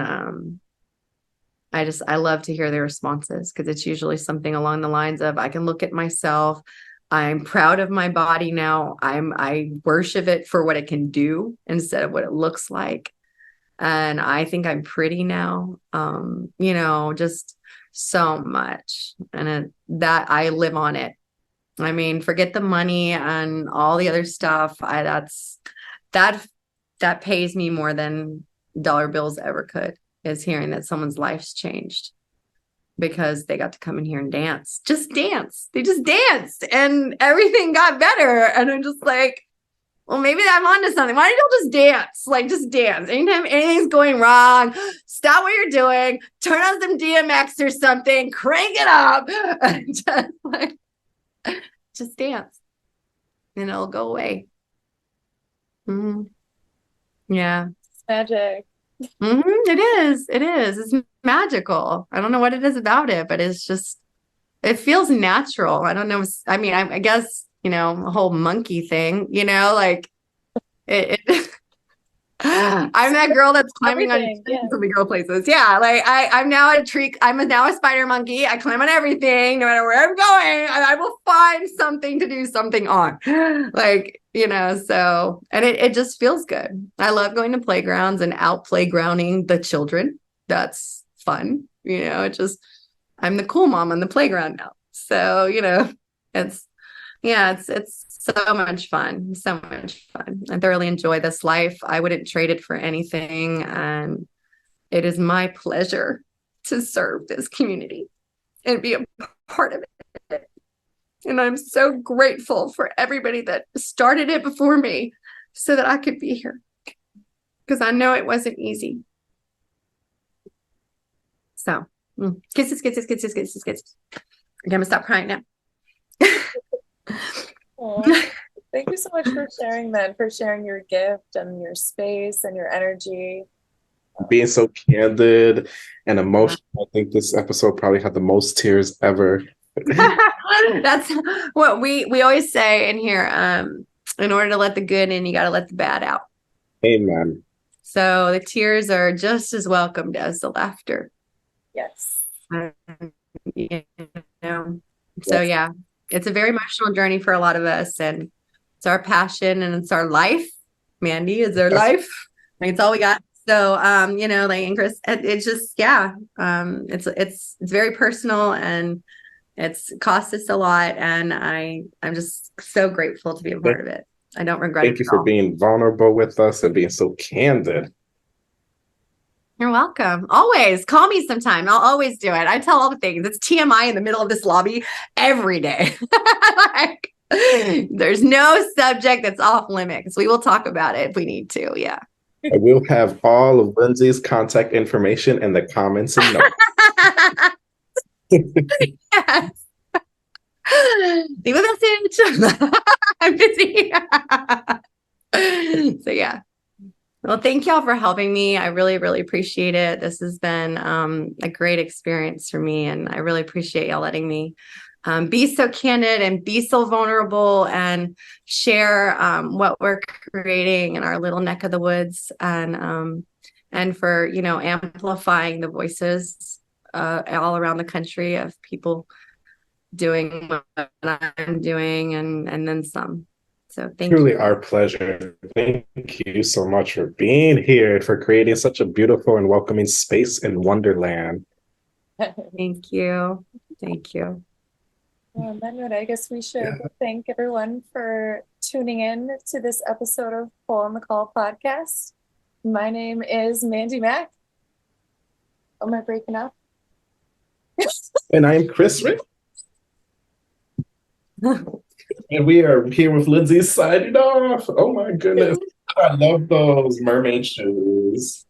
I love to hear their responses because it's usually something along the lines of, I can look at myself. I'm proud of my body now. I worship it for what it can do instead of what it looks like. And I think I'm pretty now. You know, just so much. And that I live on it. I mean, forget the money and all the other stuff. That pays me more than dollar bills ever could, is hearing that someone's life's changed because they got to come in here and dance. Just dance. They just danced and everything got better. And I'm just like, well, maybe I'm onto something. Why don't you just dance? Like, just dance. Anytime anything's going wrong, stop what you're doing, turn on some DMX or something, crank it up, and just dance. And it'll go away. Mm-hmm. Yeah. It's magic. Mm-hmm. It is. It's magical. I don't know what it is about it, but it feels natural. I don't know. I mean, I guess, you know, a whole monkey thing, you know, like it I'm that girl that's climbing on the girl places. Yeah. Like I'm now a spider monkey. I climb on everything, no matter where I'm going. I will find something to do something on. Like, you know, so, and it just feels good. I love going to playgrounds and out playgrounding the children. That's fun. You know, I'm the cool mom on the playground now. So, you know, it's so much fun. So much fun. I thoroughly enjoy this life. I wouldn't trade it for anything. And it is my pleasure to serve this community and be a part of it. And I'm so grateful for everybody that started it before me so that I could be here. Because I know it wasn't easy. So, kisses. Okay, I'm going to stop crying now. Thank you so much for sharing that, for sharing your gift and your space and your energy. Being so candid and emotional. I think this episode probably had the most tears ever. That's what we always say in here. In order to let the good in, you got to let the bad out. Amen. So the tears are just as welcomed as the laughter. Yes. You know? So yeah, it's a very emotional journey for a lot of us, and it's our passion and it's our life. Mændy is our life. Like, it's all we got. So, you know, like, and Cris, it's just, yeah, it's very personal, and it's cost us a lot. And I'm just so grateful to be a part of it. I don't regret it. Thank you for being vulnerable with us and being so candid. You're welcome. Always call me sometime. I'll always do it. I tell all the things. It's TMI in the middle of this lobby every day. Like, there's no subject that's off limits. We will talk about it if we need to. Yeah. I will have all of Lindsey's contact information in the comments and notes. Yes. Leave a message. I'm busy. So yeah. Well, thank y'all for helping me. I really, really appreciate it. This has been a great experience for me, and I really appreciate y'all letting me be so candid and be so vulnerable and share what we're creating in our little neck of the woods, and for, you know, amplifying the voices all around the country of people doing what I'm doing and then some. So thank you. Truly our pleasure. Thank you so much for being here, for creating such a beautiful and welcoming space in Wonderland. Thank you. Thank you. Well, on that note, I guess we should thank everyone for tuning in to this episode of Pole on the Call podcast. My name is Mændy Mac. Am I breaking up? And I'm Cris Rivers. And we are here with Lindsey signing off. Oh my goodness. I love those mermaid shoes.